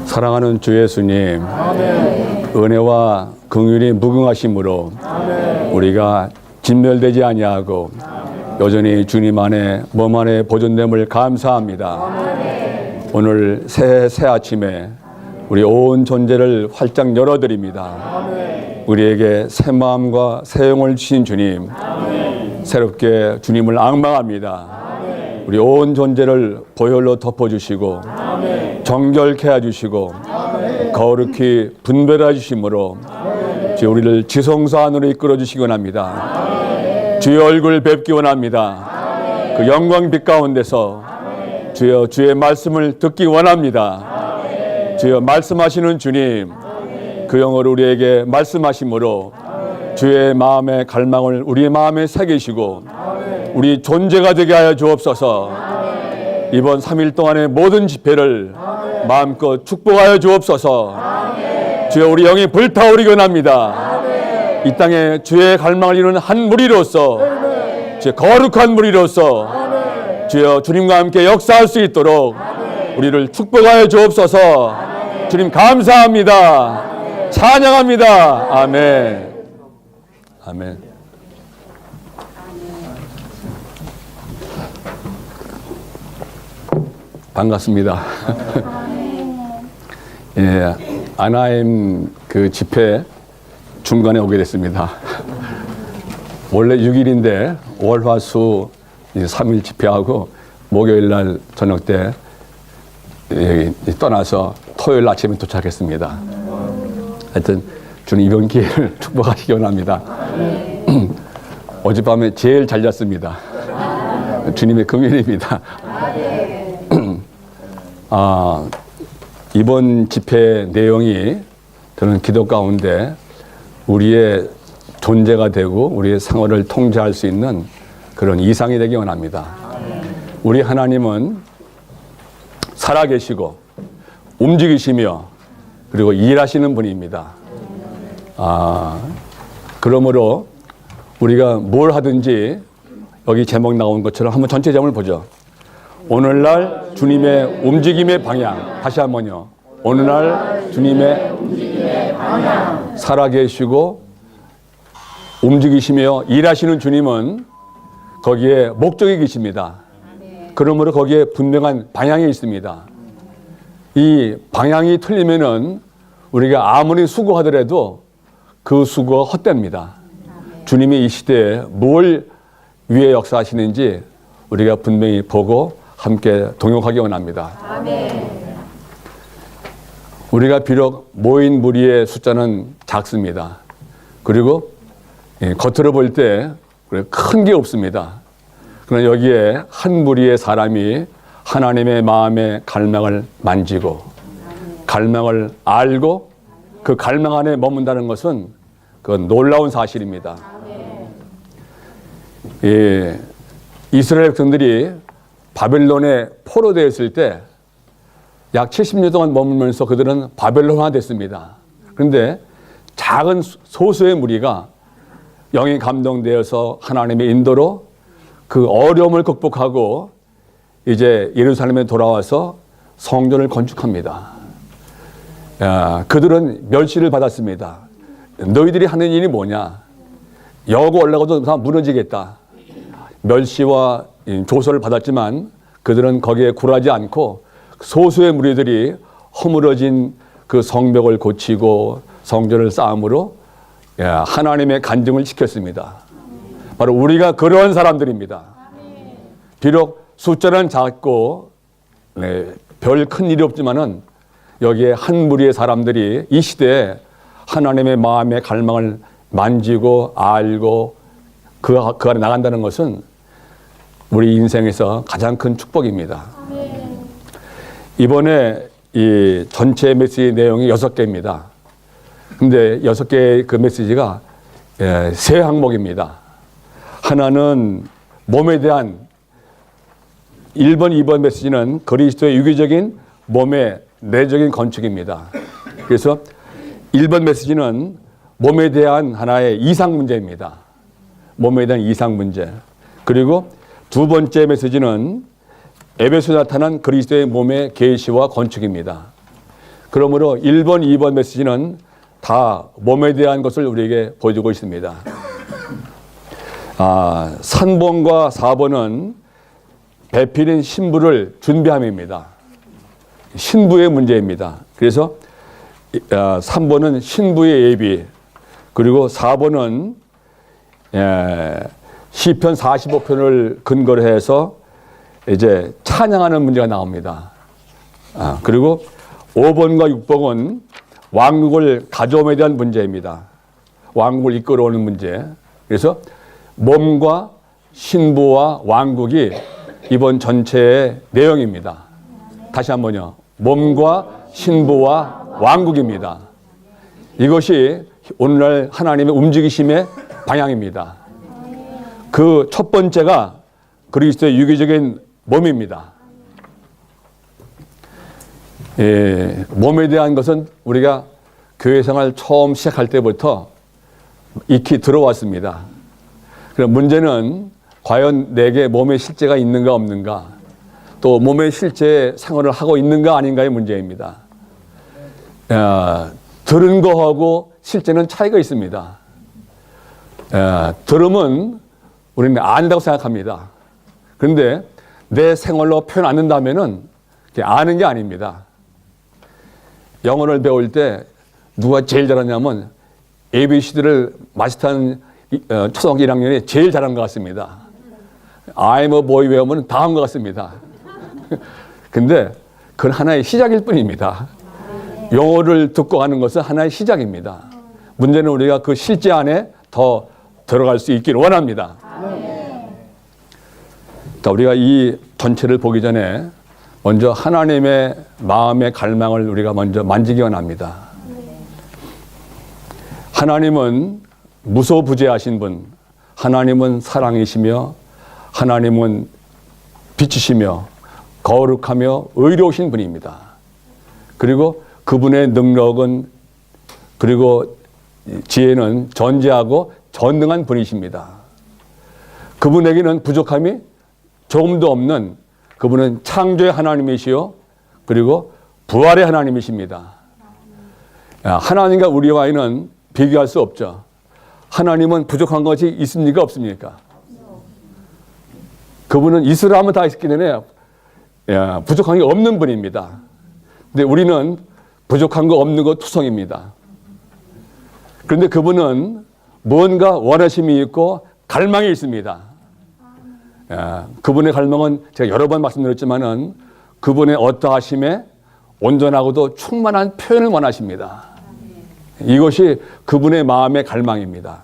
사랑하는 주 예수님, 은혜와 긍휼이 무궁하심으로 우리가 진멸되지 아니하고 여전히 주님 안에 몸 안에 보존됨을 감사합니다. 오늘 새 아침에 우리 온 존재를 활짝 열어드립니다. 우리에게 새 마음과 새 영을 주신 주님, 새롭게 주님을 앙망합니다. 우리 온 존재를 보혈로 덮어주시고 정결케 해주시고 거룩히 분별해 주심으로 주 우리를 지성소 안으로 이끌어 주시기 원합니다. 주의 얼굴 뵙기 원합니다. 그 영광 빛 가운데서 주여 주의 말씀을 듣기 원합니다. 주여 말씀하시는 주님, 그 영으로 우리에게 말씀하심으로 주의 마음의 갈망을 우리의 마음에 새기시고 우리 존재가 되게 하여 주옵소서. 이번 3일 동안의 모든 집회를 마음껏 축복하여 주옵소서. 주여 우리 영이 불타오르기 원합니다. 이 땅에 주의 갈망을 이루는 한 무리로서, 주의 거룩한 무리로서 주여 주님과 함께 역사할 수 있도록 우리를 축복하여 주옵소서. 주님 감사합니다. 찬양합니다. 아멘. 아멘. 반갑습니다. 예, 아나임 그 집회 중간에 오게 됐습니다. 원래 6일인데 월, 화, 수 3일 집회하고 목요일 날 저녁 때 떠나서 토요일 아침에 도착했습니다. 하여튼 주님 이번 기회를 축복하시기 원합니다. 어젯밤에 제일 잘 잤습니다. 주님의 긍휼입니다. 이번 집회 내용이 저는 기도 가운데 우리의 존재가 되고 우리의 생활을 통제할 수 있는 그런 이상이 되기 원합니다. 우리 하나님은 살아계시고 움직이시며 그리고 일하시는 분입니다. 그러므로 우리가 뭘 하든지 여기 제목 나온 것처럼 한번 전체 제목을 보죠. 오늘날 주님의 움직임의 방향. 다시 한번요. 오늘날 주님의 움직임의 방향. 살아계시고 움직이시며 일하시는 주님은 거기에 목적이 계십니다. 그러므로 거기에 분명한 방향이 있습니다. 이 방향이 틀리면은 우리가 아무리 수고하더라도 그 수고가 헛됩니다. 주님이 이 시대에 뭘 위해 역사하시는지 우리가 분명히 보고 함께 동역하기 원합니다. 아멘. 우리가 비록 모인 무리의 숫자는 작습니다. 그리고 겉으로 볼 때 큰 게 없습니다. 그러나 여기에 한 무리의 사람이 하나님의 마음의 갈망을 만지고 갈망을 알고 그 갈망 안에 머문다는 것은 그건 놀라운 사실입니다. 이스라엘 백성들이 바벨론에 포로되었을 때 약 70년 동안 머물면서 그들은 바벨론화 됐습니다. 그런데 작은 소수의 무리가 영이 감동되어서 하나님의 인도로 그 어려움을 극복하고 이제 예루살렘에 돌아와서 성전을 건축합니다. 그들은 멸시를 받았습니다. 너희들이 하는 일이 뭐냐? 여고 올라가도 다 무너지겠다. 멸시와 조소를 받았지만 그들은 거기에 굴하지 않고 소수의 무리들이 허물어진 그 성벽을 고치고 성전을 쌓음으로 하나님의 간증을 지켰습니다. 바로 우리가 그러한 사람들입니다. 비록 숫자는 작고 별 큰 일이 없지만은 여기에 한 무리의 사람들이 이 시대에 하나님의 마음의 갈망을 만지고 알고 그 안에 나간다는 것은 우리 인생에서 가장 큰 축복입니다. 이번에 이 전체 메시지 내용이 6개입니다. 근데 6개의 그 메시지가 3항목입니다. 하나는 몸에 대한 1번, 2번 메시지는 그리스도의 유기적인 몸의 내적인 건축입니다. 그래서 1번 메시지는 몸에 대한 하나의 이상 문제입니다. 몸에 대한 이상 문제. 그리고 두 번째 메시지는 에베소에 나타난 그리스도의 몸의 계시와 건축입니다. 그러므로 1번, 2번 메시지는 다 몸에 대한 것을 우리에게 보여주고 있습니다. 3번과 4번은 배필인 신부를 준비함입니다. 신부의 문제입니다. 그래서 3번은 신부의 예비, 그리고 4번은 시편 45편을 근거로 해서 이제 찬양하는 문제가 나옵니다. 그리고 5번과 6번은 왕국을 가져옴에 대한 문제입니다. 왕국을 이끌어오는 문제. 그래서 몸과 신부와 왕국이 이번 전체의 내용입니다. 다시 한번요. 몸과 신부와 왕국입니다. 이것이 오늘날 하나님의 움직이심의 방향입니다. 그 첫 번째가 그리스도의 유기적인 몸입니다. 몸에 대한 것은 우리가 교회 생활 처음 시작할 때부터 익히 들어왔습니다. 그럼 문제는 과연 내게 몸에 실제가 있는가 없는가, 또 몸의 실제 생활을 하고 있는가 아닌가의 문제입니다. 들은 거하고 실제는 차이가 있습니다. 들으면 우리는 안다고 생각합니다. 그런데 내 생활로 표현 안 한다면은 아는 게 아닙니다. 영어를 배울 때 누가 제일 잘하냐면 ABC들을 마스터한 초등학교 1학년이 제일 잘한 것 같습니다. I'm a boy 외우면 다 한 것 같습니다. 근데 그건 하나의 시작일 뿐입니다. 영어를 듣고 가는 것은 하나의 시작입니다. 문제는 우리가 그 실제 안에 더 들어갈 수 있기를 원합니다. 자, 우리가 이 전체를 보기 전에 먼저 하나님의 마음의 갈망을 우리가 먼저 만지기 원합니다. 하나님은 무소부재하신 분, 하나님은 사랑이시며 하나님은 빛이시며 거룩하며 의로우신 분입니다. 그리고 그분의 능력은, 그리고 지혜는 전지하고 전능한 분이십니다. 그분에게는 부족함이 조금도 없는, 그분은 창조의 하나님이시요 그리고 부활의 하나님이십니다. 하나님과 우리와는 비교할 수 없죠. 하나님은 부족한 것이 있습니까 없습니까? 그분은 있으라 하면 다 있기 때문에 부족한 게 없는 분입니다. 근데 우리는 부족한 거 없는 거 투성입니다. 그런데 그분은 뭔가 원하심이 있고 갈망이 있습니다. 그분의 갈망은 제가 여러 번 말씀드렸지만은 그분의 어떠하심에 온전하고도 충만한 표현을 원하십니다. 이것이 그분의 마음의 갈망입니다.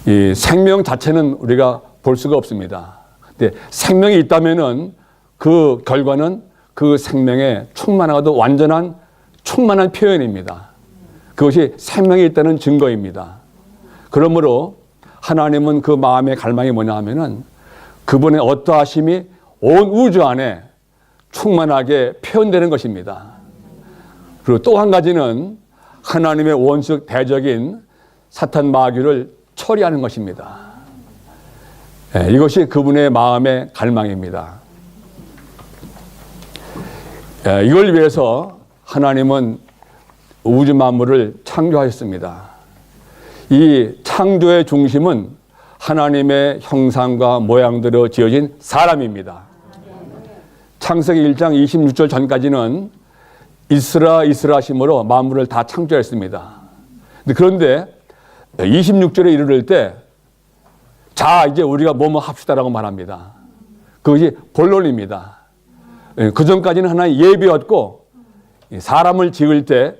이 생명 자체는 우리가 볼 수가 없습니다. 근데 생명이 있다면은 그 결과는 그 생명의 충만하고도 완전한 충만한 표현입니다. 그것이 생명이 있다는 증거입니다. 그러므로 하나님은 그 마음의 갈망이 뭐냐 하면은 그분의 어떠하심이 온 우주 안에 충만하게 표현되는 것입니다. 그리고 또 한 가지는 하나님의 원수 대적인 사탄 마귀를 처리하는 것입니다. 이것이 그분의 마음의 갈망입니다. 이걸 위해서 하나님은 우주 만물을 창조하셨습니다. 이 창조의 중심은 하나님의 형상과 모양대로 지어진 사람입니다. 창세기 1장 26절 전까지는 있으라 하심으로 만물을 다 창조했습니다. 그런데 26절에 이르를 때 자 이제 우리가 뭐뭐 합시다라고 말합니다. 그것이 본론입니다. 그 전까지는 하나의 예비였고 사람을 지을 때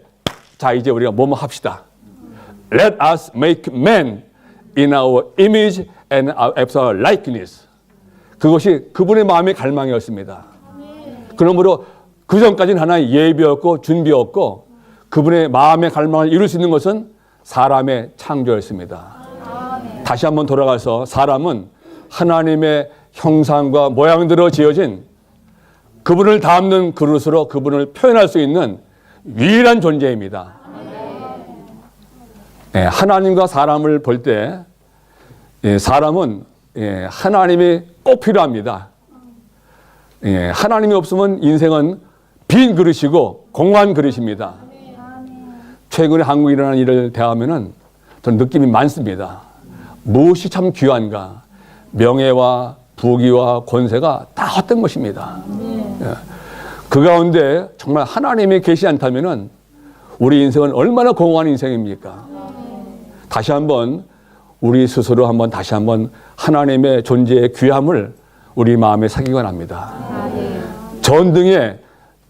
자 이제 우리가 뭐뭐 합시다. Let us make man in our image and after our likeness. 그것이 그분의 마음의 갈망이었습니다. 그러므로 그 전까지는 하나의 예비였고 준비였고 그분의 마음의 갈망을 이룰 수 있는 것은 사람의 창조였습니다. 다시 한번 돌아가서 사람은 하나님의 형상과 모양대로 지어진 그분을 담는 그릇으로 그분을 표현할 수 있는 유일한 존재입니다. 하나님과 사람을 볼 때 사람은 하나님이 꼭 필요합니다. 하나님이 없으면 인생은 빈 그릇이고 공허한 그릇입니다. 최근에 한국에 일어난 일을 대하면은 저는 느낌이 많습니다. 무엇이 참 귀한가? 명예와 부귀와 권세가 다 헛된 것입니다. 그 가운데 정말 하나님이 계시지 않다면은 우리 인생은 얼마나 공허한 인생입니까? 다시 한번 우리 스스로 한번 다시 한번 하나님의 존재의 귀함을 우리 마음에 새기기 원합니다. 전등에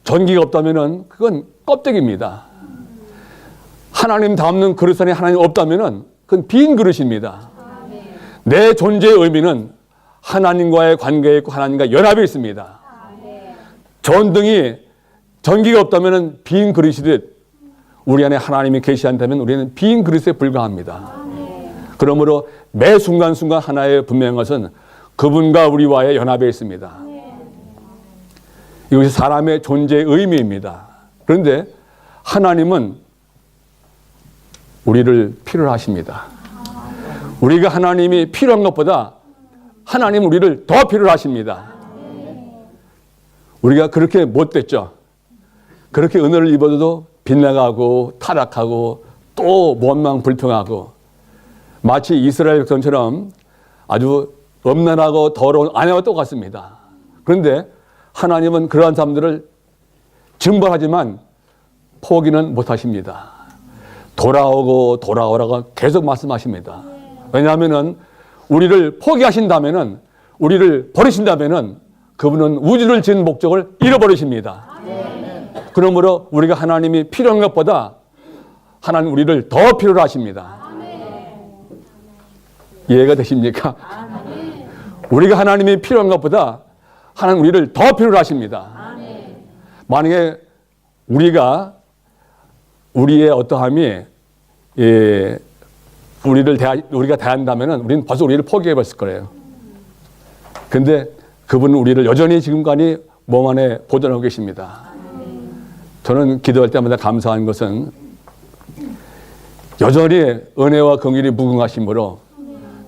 전기가 없다면은 그건 껍데기입니다. 하나님 닮는 그릇 안에 하나님 없다면은 그건 빈 그릇입니다. 내 존재의 의미는 하나님과의 관계에 있고 하나님과 연합에 있습니다. 전등이 전기가 없다면은 빈 그릇이듯 우리 안에 하나님이 계시한다면 우리는 빈 그릇에 불과합니다. 그러므로 매 순간순간 하나의 분명한 것은 그분과 우리와의 연합에 있습니다. 이것이 사람의 존재의 의미입니다. 그런데 하나님은 우리를 필요로 하십니다. 우리가 하나님이 필요한 것보다 하나님은 우리를 더 필요로 하십니다. 우리가 그렇게 못됐죠. 그렇게 은혜를 입어도 빗나가고 타락하고 또 원망불평하고 마치 이스라엘 백성처럼 아주 음란하고 더러운 아내와 똑같습니다. 그런데 하나님은 그러한 사람들을 징벌하지만 포기는 못하십니다. 돌아오고 돌아오라고 계속 말씀하십니다. 왜냐하면 우리를 포기하신다면 우리를 버리신다면 그분은 우주를 지은 목적을 잃어버리십니다. 그러므로 우리가 하나님이 필요한 것보다 하나님 우리를 더 필요로 하십니다. 이해가 되십니까? 우리가 하나님이 필요한 것보다 하나님 우리를 더 필요로 하십니다. 만약에 우리의 어떠함이 우리가 대한다면 우리는 벌써 우리를 포기해버렸을 거예요. 그런데 그분은 우리를 여전히 지금까지 몸 안에 보존하고 계십니다. 저는 기도할 때마다 감사한 것은 여전히 은혜와 긍휼이 무궁하심으로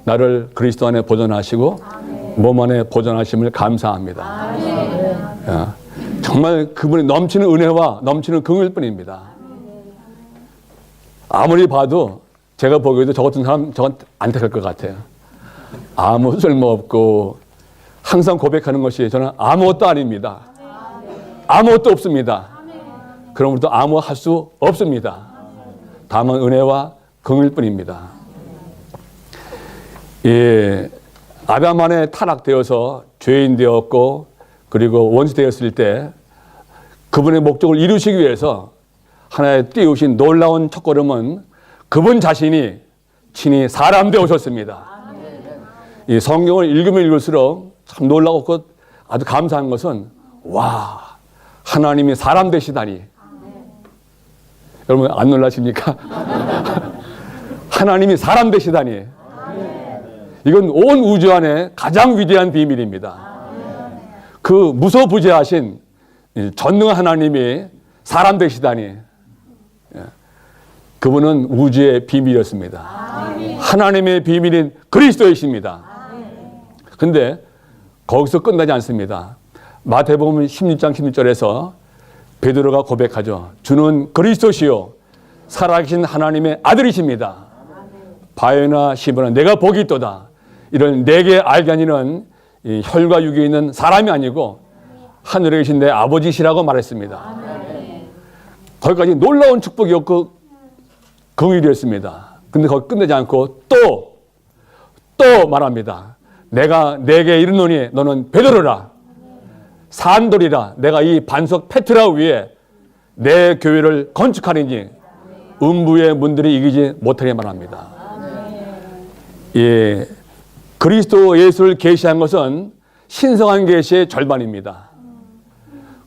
나를 그리스도 안에 보존하시고 몸 안에 보존하심을 감사합니다. 정말 그분이 넘치는 은혜와 넘치는 긍휼 뿐입니다. 아무리 봐도 제가 보기에도 저 같은 사람 저건 안 택할 것 같아요. 아무 쓸모없고 항상 고백하는 것이 저는 아무것도 아닙니다. 아무것도 없습니다. 그러므로 아무 할 수 없습니다. 다만 은혜와 긍휼 뿐입니다. 아담 안에 타락되어서 죄인 되었고 그리고 원수 되었을 때 그분의 목적을 이루시기 위해서 하나의 띄우신 놀라운 첫걸음은 그분 자신이 친히 사람 되어오셨습니다. 이 성경을 읽으면 읽을수록 참 놀라웠고 아주 감사한 것은 와, 하나님이 사람 되시다니. 여러분 안 놀라십니까? 하나님이 사람 되시다니. 이건 온 우주 안에 가장 위대한 비밀입니다. 그 무소부재하신 전능한 하나님이 사람 되시다니. 그분은 우주의 비밀이었습니다. 하나님의 비밀인 그리스도이십니다. 근데 거기서 끝나지 않습니다. 마태복음 16장 16절에서 베드로가 고백하죠. 주는 그리스도시요 살아계신 하나님의 아들이십니다. 바요나 시모나 내가 복이 있도다. 이런 내게 알게 하니는 혈과 육에 있는 사람이 아니고 하늘에 계신 내 아버지시라고 말했습니다. 거기까지 놀라운 축복이었고 긍휼이었습니다. 근데 거기 끝내지 않고 또 말합니다. 내가 내게 이르노니 너는 베드로라. 산돌이라. 내가 이 반석 페트라 위에 내 교회를 건축하리니 음부의 문들이 이기지 못하게 말합니다. 그리스도 예수를 계시한 것은 신성한 계시의 절반입니다.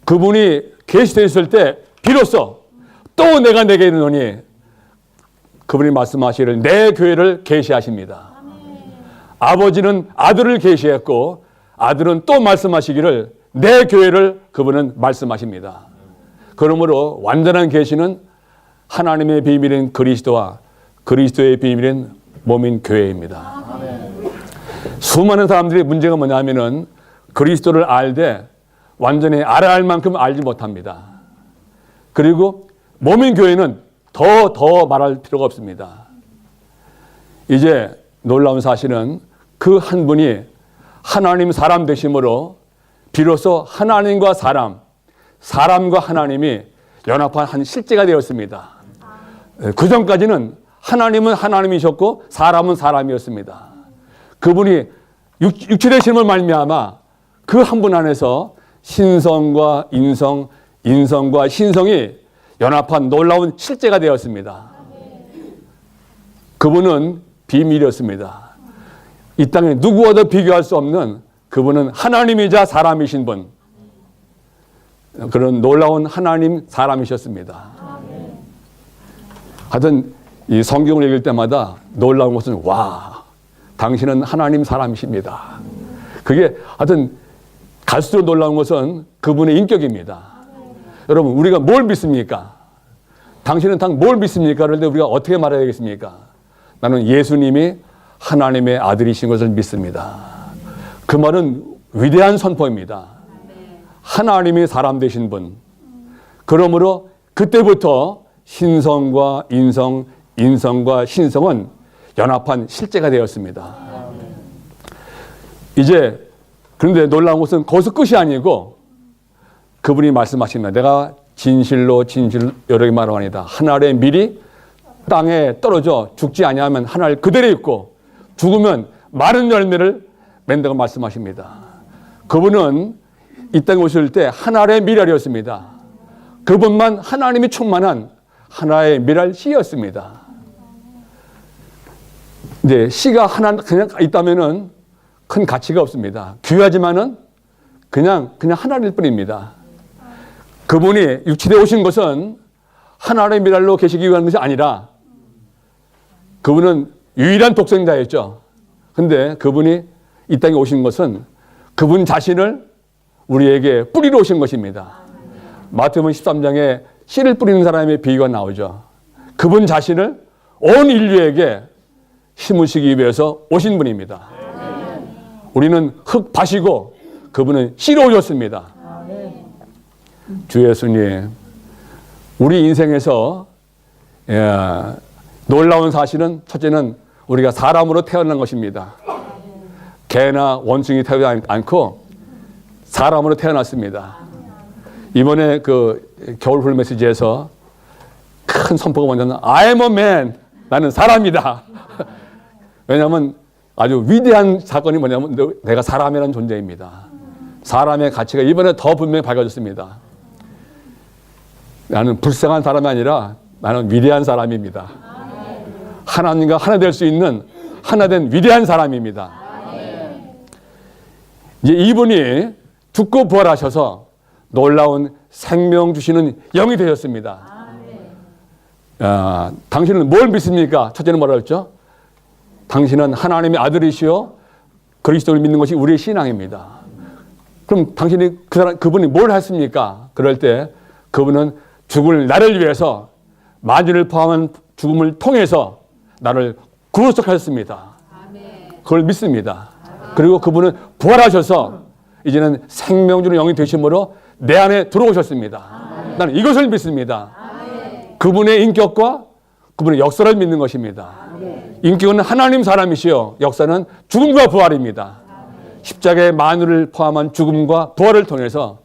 그분이 계시되었을 때 비로소 또 내가 내게 이르노니 그분이 말씀하시기를 내 교회를 계시하십니다. 아버지는 아들을 계시했고 아들은 또 말씀하시기를 내 교회를 그분은 말씀하십니다. 그러므로 완전한 계시는 하나님의 비밀인 그리스도와 그리스도의 비밀인 몸인 교회입니다. 수많은 사람들의 문제가 뭐냐면은 그리스도를 알되 완전히 알아야 할 만큼 알지 못합니다. 그리고 몸인 교회는 더 말할 필요가 없습니다. 이제 놀라운 사실은 그 한 분이 하나님 사람 되심으로 비로소 하나님과 사람과 하나님이 연합한 한 실제가 되었습니다. 그 전까지는 하나님은 하나님이셨고 사람은 사람이었습니다. 그분이 육체 되심을 말미암아 그 한 분 안에서 신성과 인성, 인성과 신성이 연합한 놀라운 실제가 되었습니다. 그분은 비밀이었습니다. 이 땅에 누구와도 비교할 수 없는 그분은 하나님이자 사람이신 분. 그런 놀라운 하나님 사람이셨습니다. 하여튼 이 성경을 읽을 때마다 놀라운 것은 와, 당신은 하나님 사람이십니다. 그게 하여튼 갈수록 놀라운 것은 그분의 인격입니다. 여러분, 우리가 뭘 믿습니까? 당신은 뭘 믿습니까? 그런데 우리가 어떻게 말해야 되겠습니까? 나는 예수님이 하나님의 아들이신 것을 믿습니다. 그 말은 위대한 선포입니다. 하나님이 사람 되신 분. 그러므로 그때부터 신성과 인성, 인성과 신성은 연합한 실제가 되었습니다. 이제 그런데 놀라운 것은 거기서 끝이 아니고 그분이 말씀하십니다. 내가 진실로 여러 개 말하니다. 하늘의 밀이 땅에 떨어져 죽지 아니하면 하늘 그대로 있고 죽으면 많은 열매를 맺는다고 말씀하십니다. 그분은 이 땅에 오실 때 하늘의 미랄이었습니다. 그분만 하나님이 충만한 하나의 미랄 씨였습니다. 이제 씨가 하나 그냥 있다면은 큰 가치가 없습니다. 귀하지만은 그냥 하나일 뿐입니다. 그분이 육체에 오신 것은 하나의 미랄로 계시기 위한 것이 아니라 그분은 유일한 독생자였죠. 근데 그분이 이 땅에 오신 것은 그분 자신을 우리에게 뿌리러 오신 것입니다. 마태복음 13장에 씨를 뿌리는 사람의 비유가 나오죠. 그분 자신을 온 인류에게 심으시기 위해서 오신 분입니다. 우리는 흙밭이고 그분은 씨로 오셨습니다. 주 예수님, 우리 인생에서 놀라운 사실은 첫째는 우리가 사람으로 태어난 것입니다. 개나 원숭이 태어나지 않고 사람으로 태어났습니다. 이번에 그 겨울풀 메시지에서 큰 선포가 뭐냐면 I am a man, 나는 사람이다. 왜냐하면 아주 위대한 사건이 뭐냐면 내가 사람이라는 존재입니다. 사람의 가치가 이번에 더 분명히 밝아졌습니다. 나는 불쌍한 사람이 아니라 나는 위대한 사람입니다. 하나님과 하나 될 수 있는 하나된 위대한 사람입니다. 이제 이분이 죽고 부활하셔서 놀라운 생명 주시는 영이 되셨습니다. 당신은 뭘 믿습니까? 첫째는 뭐라 했죠? 당신은 하나님의 아들이시요 그리스도를 믿는 것이 우리의 신앙입니다. 그럼 당신이 그분이 뭘 했습니까? 그럴 때 그분은 죽을 나를 위해서 만인을 포함한 죽음을 통해서 나를 구속하셨습니다. 그걸 믿습니다. 그리고 그분은 부활하셔서 이제는 생명 주는 영이 되심으로 내 안에 들어오셨습니다. 나는 이것을 믿습니다. 그분의 인격과 그분의 역사를 믿는 것입니다. 인격은 하나님 사람이시요 역사는 죽음과 부활입니다. 십자가의 만유를 포함한 죽음과 부활을 통해서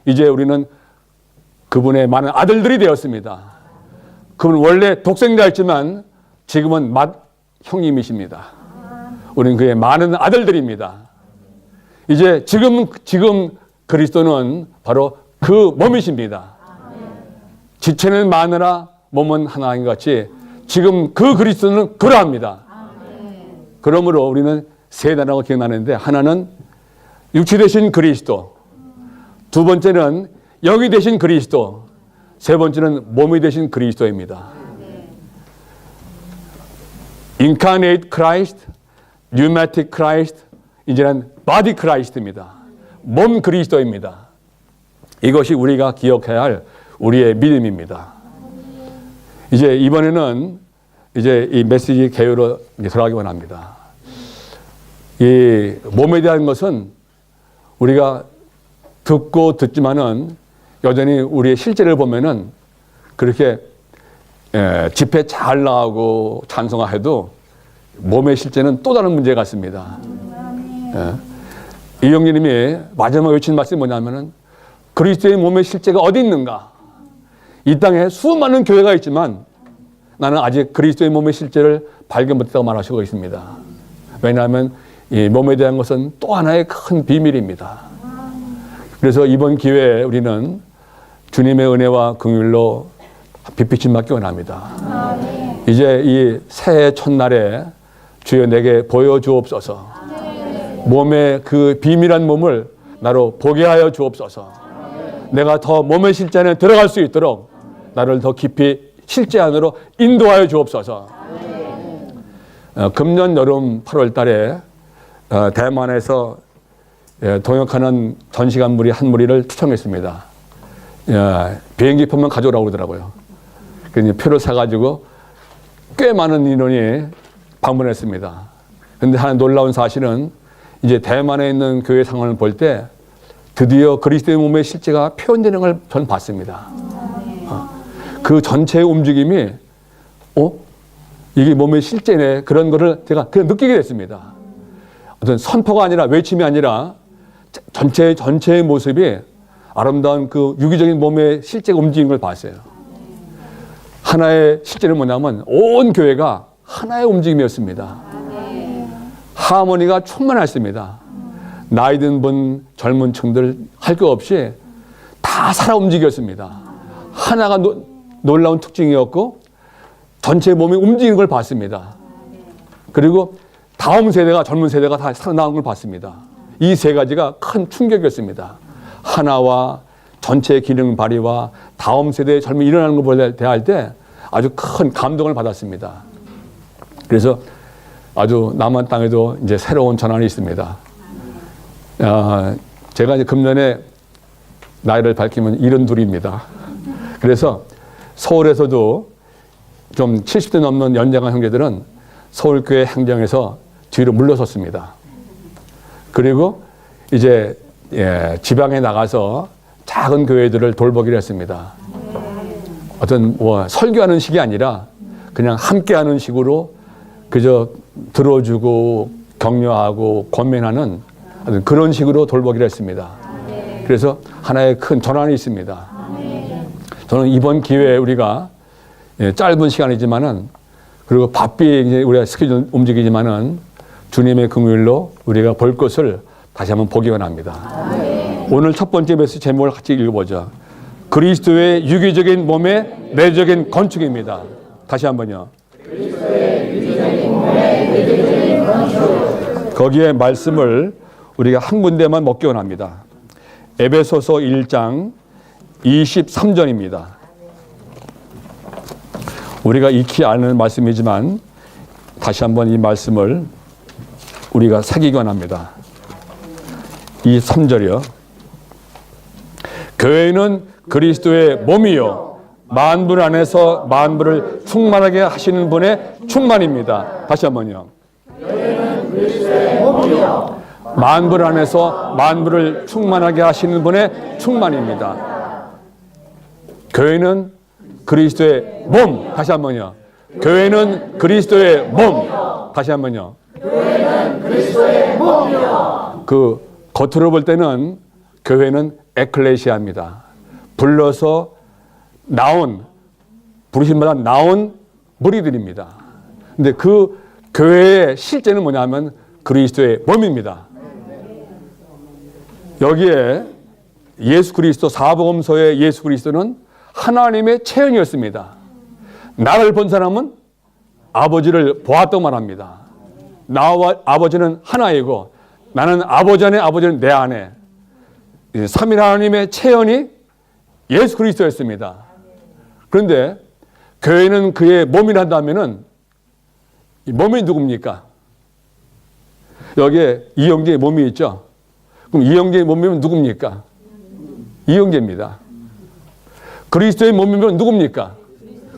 이제 우리는 그분의 많은 아들들이 되었습니다. 그분은 원래 독생자였지만 지금은 형님이십니다. 우리는 그의 많은 아들들입니다. 이제 지금 그리스도는 바로 그 몸이십니다. 지체는 많으나 몸은 하나인 것 같이 지금 그 그리스도는 그러합니다. 그러므로 우리는 세 단어가 기억나는데 하나는 육체 되신 그리스도, 두 번째는 영이 되신 그리스도, 세 번째는 몸이 되신 그리스도입니다. Incarnate Christ, Pneumatic Christ, 이제는 Body Christ입니다. 몸 그리스도입니다. 이것이 우리가 기억해야 할 우리의 믿음입니다. 이제 이번에는 이제 이 메시지 개요로 이제 들어가기 원합니다. 이 몸에 대한 것은 우리가 듣고 듣지만은 여전히 우리의 실제를 보면은 그렇게 집회 잘 나가고 찬송화해도 몸의 실제는 또 다른 문제 같습니다. 이영리님이 마지막 외친 말씀이 뭐냐면은 그리스도의 몸의 실제가 어디 있는가? 이 땅에 수많은 교회가 있지만 나는 아직 그리스도의 몸의 실제를 발견 못했다고 말하시고 있습니다. 왜냐하면 이 몸에 대한 것은 또 하나의 큰 비밀입니다. 그래서 이번 기회에 우리는 주님의 은혜와 긍휼로 빛비침 받기 원합니다. 이제 이 새해 첫날에 주여 내게 보여주옵소서. 몸의 그 비밀한 몸을 나로 보게 하여 주옵소서. 내가 더 몸의 실제 안에 들어갈 수 있도록 나를 더 깊이 실제 안으로 인도하여 주옵소서. 금년 여름 8월 달에 대만에서 동역하는 전시관 무리 한 무리를 초청했습니다. 비행기 표만 가져오라고 그러더라고요. 그래서 표를 사가지고 꽤 많은 인원이 방문했습니다. 그런데 하나 놀라운 사실은 이제 대만에 있는 교회 상황을 볼 때 드디어 그리스도의 몸의 실제가 표현되는 걸 전 봤습니다. 그 전체의 움직임이 이게 몸의 실제네, 그런 거를 제가 그냥 느끼게 됐습니다. 어떤 선포가 아니라 외침이 아니라 전체의 모습이 아름다운 그 유기적인 몸의 실제가 움직이는 걸 봤어요. 하나의 실제는 뭐냐면 온 교회가 하나의 움직임이었습니다. 하모니가 충만했습니다. 나이 든 분, 젊은 층들 할 것 없이 다 살아 움직였습니다. 하나가 놀라운 특징이었고 전체 몸이 움직이는 걸 봤습니다. 그리고 다음 세대가, 젊은 세대가 다 살아나온 걸 봤습니다. 이 세 가지가 큰 충격이었습니다. 하나와 전체 기능 발휘와 다음 세대의 젊음이 일어나는 것을 대할 때 아주 큰 감동을 받았습니다. 그래서 아주 남한 땅에도 이제 새로운 전환이 있습니다. 제가 이제 금년에 나이를 밝히면 72입니다. 그래서 서울에서도 좀 70대 넘는 연장한 형제들은 서울교회 행정에서 뒤로 물러섰습니다. 그리고 이제 지방에 나가서 작은 교회들을 돌보기로 했습니다. 어떤 설교하는 식이 아니라 그냥 함께하는 식으로 그저 들어주고 격려하고 권면하는 그런 식으로 돌보기로 했습니다. 그래서 하나의 큰 전환이 있습니다. 저는 이번 기회에 우리가 짧은 시간이지만은 그리고 바삐 이제 우리가 스케줄 움직이지만은 주님의 긍휼로 우리가 볼 것을 다시 한번 보기 원합니다. 오늘 첫 번째 메시지 제목을 같이 읽어보죠. 그리스도의 유기적인 몸의 내적인 건축입니다. 다시 한번요. 그리스도의 유기적인 몸의 내적인 건축. 거기에 말씀을 우리가 한 군데만 먹기 원합니다. 에베소서 1장 23절입니다. 우리가 익히 아는 말씀이지만 다시 한번 이 말씀을 우리가 새기기 원합니다. 23절이요. 교회는 그리스도의 몸이요 만물 안에서 만물을 충만하게 하시는 분의 충만입니다. 다시 한번요. 교회는 그리스도의 몸이요 만물 안에서 만물을 충만하게 하시는 분의 충만입니다. 교회는 그리스도의 몸. 다시 한번요. 교회는 그리스도의 몸. 다시 한번요. 교회는 그리스도의 몸이요. 그 겉으로 볼 때는 교회는 에클레시아입니다. 불러서 나온, 부르심마다 나온 무리들입니다. 근데 그 교회의 실제는 뭐냐면 그리스도의 몸입니다. 여기에 예수 그리스도, 사복음서의 예수 그리스도는 하나님의 체형이었습니다. 나를 본 사람은 아버지를 보았다고 말합니다. 나와 아버지는 하나이고 나는 아버지 안에, 아버지는 내 안에. 삼위 하나님의 체형이 예수 그리스도였습니다. 그런데 교회는 그의 몸이란다면은 이 몸이 누굽니까? 여기에 이영재의 몸이 있죠. 그럼 이영재의 몸이면 누굽니까? 이영재입니다. 그리스도의 몸이면 누굽니까?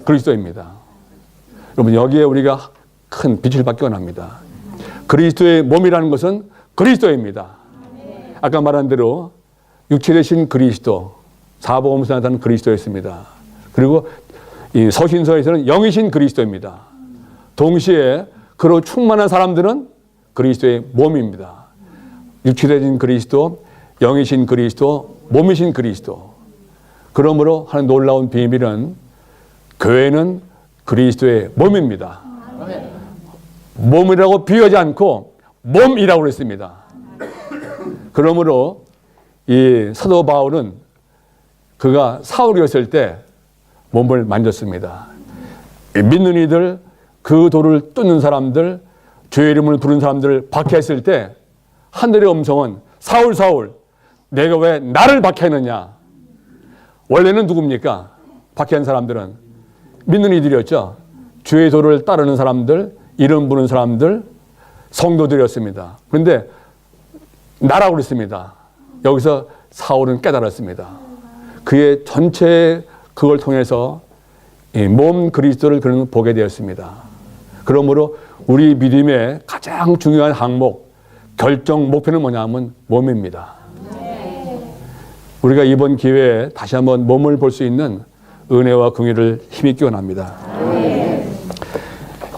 그리스도입니다. 여러분, 여기에 우리가 큰 빛을 받기 원합니다. 그리스도의 몸이라는 것은 그리스도입니다. 아까 말한 대로 육체 대신 그리스도, 사복음서에 나타난 그리스도였습니다. 그리고 이 서신서에서는 영이신 그리스도입니다. 동시에 그로 충만한 사람들은 그리스도의 몸입니다. 육체 대신 그리스도, 영이신 그리스도, 몸이신 그리스도. 그러므로 하는 놀라운 비밀은 교회는 그리스도의 몸입니다. 몸이라고 비유하지 않고 몸이라고 그랬습니다. 그러므로 이 사도 바울은 그가 사울이었을 때 몸을 만졌습니다. 믿는 이들, 그 돌을 뚫는 사람들, 주의 이름을 부른 사람들을 박해했을 때 하늘의 음성은 사울 사울 내가 왜 나를 박해하느냐. 원래는 누굽니까? 박해한 사람들은 믿는 이들이었죠. 주의 도를 따르는 사람들, 이름 부르는 사람들, 성도들이었습니다. 그런데 나라고 그랬습니다. 여기서 사울은 깨달았습니다. 그의 전체 그걸 통해서 이 몸 그리스도를 그는 보게 되었습니다. 그러므로 우리 믿음의 가장 중요한 항목, 결정 목표는 뭐냐면 몸입니다. 우리가 이번 기회에 다시 한번 몸을 볼 수 있는 은혜와 긍휼을 힘있게 원합니다.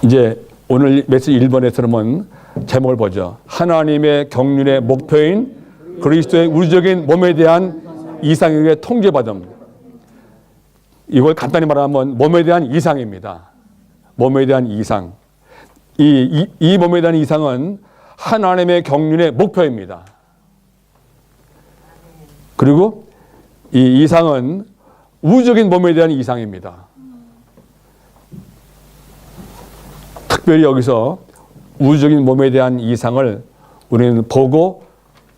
이제 오늘 메시지 1번에서는 제목을 보죠. 하나님의 경륜의 목표인 그리스도의 우주적인 몸에 대한 이상에게 통제받음. 이걸 간단히 말하면 몸에 대한 이상입니다. 몸에 대한 이상. 이 몸에 대한 이상은 하나님의 경륜의 목표입니다. 그리고 이 이상은 우주적인 몸에 대한 이상입니다. 특별히 여기서 우주적인 몸에 대한 이상을 우리는 보고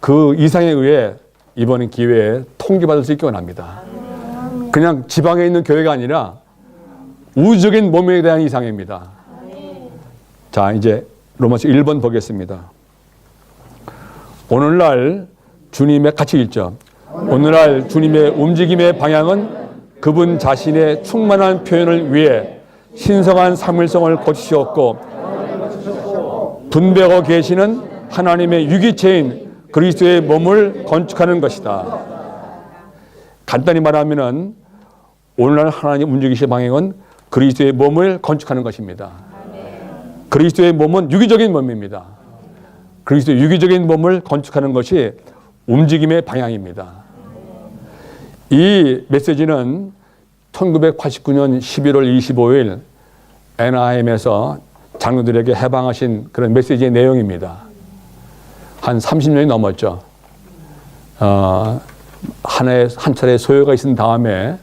그 이상에 의해 이번 기회에 통제받을 수 있기 원합니다. 그냥 지방에 있는 교회가 아니라 우주적인 몸에 대한 이상입니다. 자, 이제 로마서 1번 보겠습니다. 오늘날 주님의 같이 읽죠. 오늘날 주님의 움직임의 방향은 그분 자신의 충만한 표현을 위해 신성한 사물성을 고치셨고 분배하고 계시는 하나님의 유기체인 그리스도의 몸을 건축하는 것이다. 간단히 말하면 오늘날 하나님 움직이시는 방향은 그리스도의 몸을 건축하는 것입니다. 그리스도의 몸은 유기적인 몸입니다. 그리스도의 유기적인 몸을 건축하는 것이 움직임의 방향입니다. 이 메시지는 1989년 11월 25일 NIM에서 장로들에게 해방하신 그런 메시지의 내용입니다. 한 30년이 넘었죠. 한 차례 소요가 있은 다음에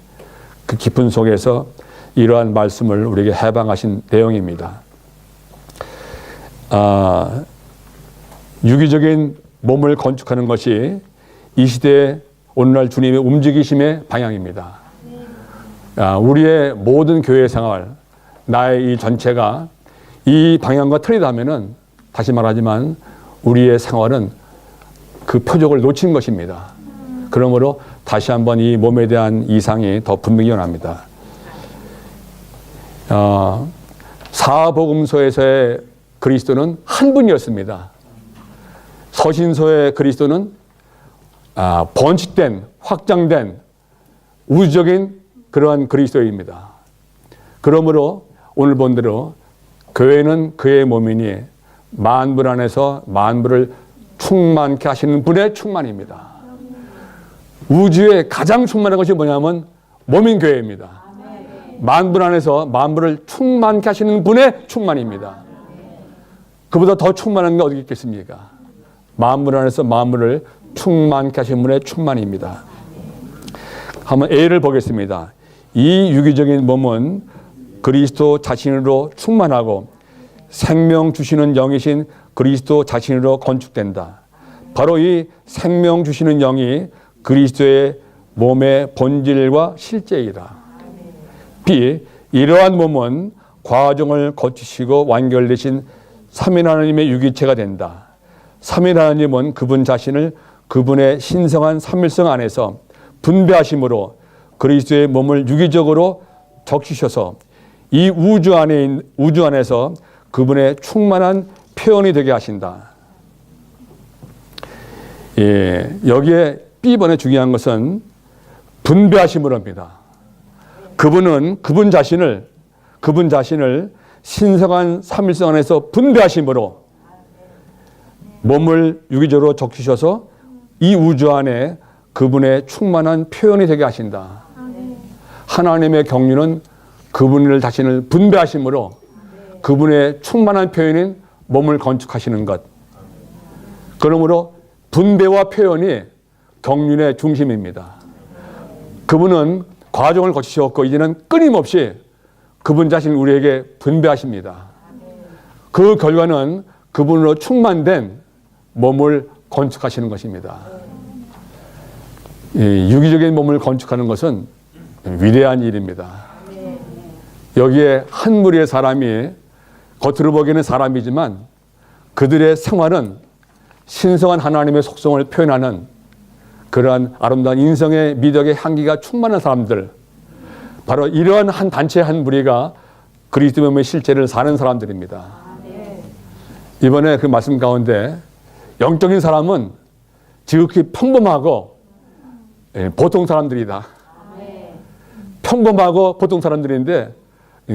그 깊은 속에서 이러한 말씀을 우리에게 해방하신 내용입니다. 유기적인 몸을 건축하는 것이 이 시대의 오늘날 주님의 움직이심의 방향입니다. 우리의 모든 교회 생활, 나의 이 전체가 이 방향과 틀리다면은 다시 말하지만 우리의 생활은 그 표적을 놓친 것입니다. 그러므로 다시 한번 이 몸에 대한 이상이 더 분명히 일어납니다. 사복음서에서의 그리스도는 한 분이었습니다. 서신서의 그리스도는 번식된, 확장된 우주적인 그러한 그리스도입니다. 그러므로 오늘 본대로 교회는 그의 몸이니 만물 안에서 만물을 충만케 하시는 분의 충만입니다. 우주의 가장 충만한 것이 뭐냐면 몸인 교회입니다. 만물 안에서 만물을 충만케 하시는 분의 충만입니다. 그보다 더 충만한 게 어디 있겠습니까? 만물 안에서 만물을 충만케 하시는 분의 충만입니다. 한번 A를 보겠습니다. 이 유기적인 몸은 그리스도 자신으로 충만하고 생명 주시는 영이신 그리스도 자신으로 건축된다. 바로 이 생명 주시는 영이 그리스도의 몸의 본질과 실제이다. B. 이러한 몸은 과정을 거치시고 완결되신 삼위 하나님의 유기체가 된다. 삼위 하나님은 그분 자신을 그분의 신성한 삼일성 안에서 분배하심으로 그리스도의 몸을 유기적으로 적시셔서 이 우주 안에서 그분의 충만한 표현이 되게 하신다. 예, 여기에 B번에 중요한 것은 분배하심으로입니다. 그분은 그분 자신을 신성한 삼일성 안에서 분배하심으로 몸을 유기적으로 적시셔서 이 우주 안에 그분의 충만한 표현이 되게 하신다. 하나님의 경륜은 그분을 자신을 분배하심으로 그분의 충만한 표현인 몸을 건축하시는 것. 그러므로 분배와 표현이 경륜의 중심입니다. 그분은 과정을 거치셨고 이제는 끊임없이 그분 자신을 우리에게 분배하십니다. 그 결과는 그분으로 충만된 몸을 건축하시는 것입니다. 유기적인 몸을 건축하는 것은 위대한 일입니다. 여기에 한 무리의 사람이 겉으로 보기에는 사람이지만 그들의 생활은 신성한 하나님의 속성을 표현하는 그러한 아름다운 인성의 미덕의 향기가 충만한 사람들, 바로 이러한 한 단체 한 무리가 그리스도 몸의 실제를 사는 사람들입니다. 이번에 그 말씀 가운데 영적인 사람은 지극히 평범하고 보통 사람들이다. 평범하고 보통 사람들인데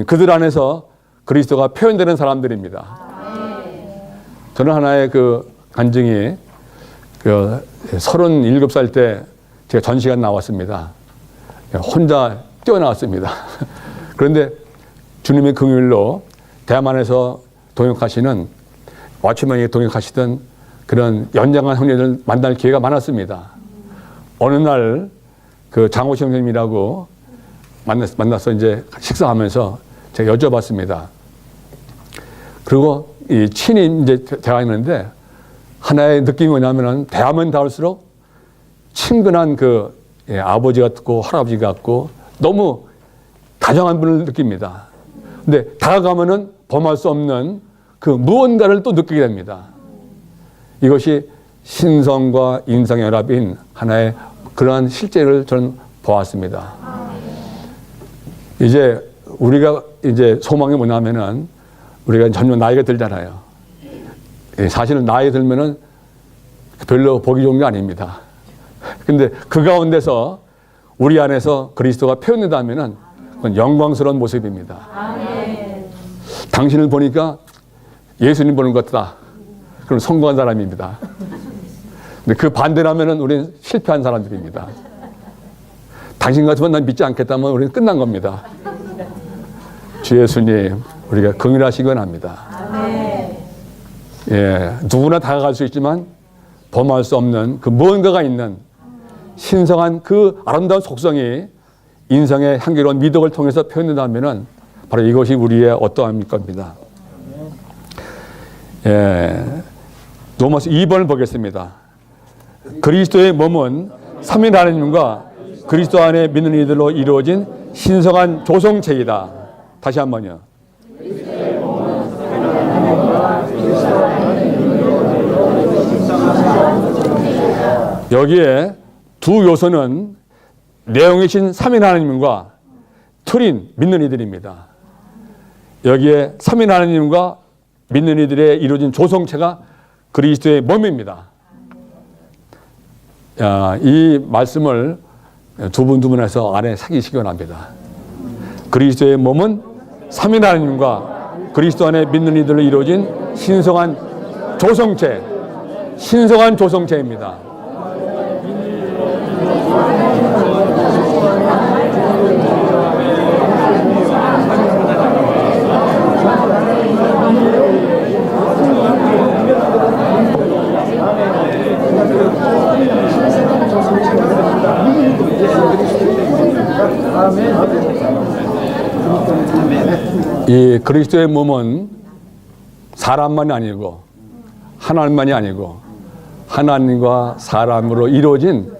그들 안에서 그리스도가 표현되는 사람들입니다. 저는 하나의 그 간증이 37살 때 제가 전시관 나왔습니다. 혼자 뛰어나왔습니다. 그런데 주님의 긍휼로 대만에서 동역하시는 와치맨이 동역하시던 그런 연장한 형제들 만날 기회가 많았습니다. 어느 날 그 장호시 형님이라고 만나서 이제 식사하면서 제가 여쭤봤습니다. 그리고 이 친히 이제 대화했는데 하나의 느낌이 뭐냐면은 대하면 닿을수록 친근한 그 아버지 같고 할아버지 같고 너무 다정한 분을 느낍니다. 근데 다가가면은 범할 수 없는 그 무언가를 또 느끼게 됩니다. 이것이 신성과 인성의 연합인 하나의 그러한 실제를 저는 보았습니다. 이제 우리가 이제 소망이 뭐냐면은 우리가 점점 나이가 들잖아요. 사실은 나이 들면은 별로 보기 좋은 게 아닙니다. 근데 그 가운데서 우리 안에서 그리스도가 표현된다면은 그건 영광스러운 모습입니다. 당신을 보니까 예수님 보는 것 같다. 그럼 성공한 사람입니다. 근데 그 반대라면은 우리는 실패한 사람들입니다. 당신 같으면 난 믿지 않겠다면 우리는 끝난 겁니다. 주 예수님, 우리가 긍휼하시기 원합니다. 예, 누구나 다가갈 수 있지만 범할 수 없는 그 무언가가 있는 신성한 그 아름다운 속성이 인성의 향기로운 미덕을 통해서 표현된다면은 바로 이것이 우리의 어떠함일 겁니다. 예, 로마서 2번을 보겠습니다. 그리스도의 몸은 삼위 하나님과 그리스도 안에 믿는 이들로 이루어진 신성한 조성체이다. 다시 한번요. 여기에 두 요소는 내용이신 삼위 하나님과 틀인 믿는 이들입니다. 여기에 삼위 하나님과 믿는 이들의 이루어진 조성체가 그리스도의 몸입니다. 이 말씀을 두 분 해서 안에 새기시기 원합니다. 그리스도의 몸은 삼위 하나님과 그리스도 안에 믿는 이들로 이루어진 신성한 조성체입니다. 이 그리스도의 몸은 사람만이 아니고 하나님만이 아니고 하나님과 사람으로 이루어진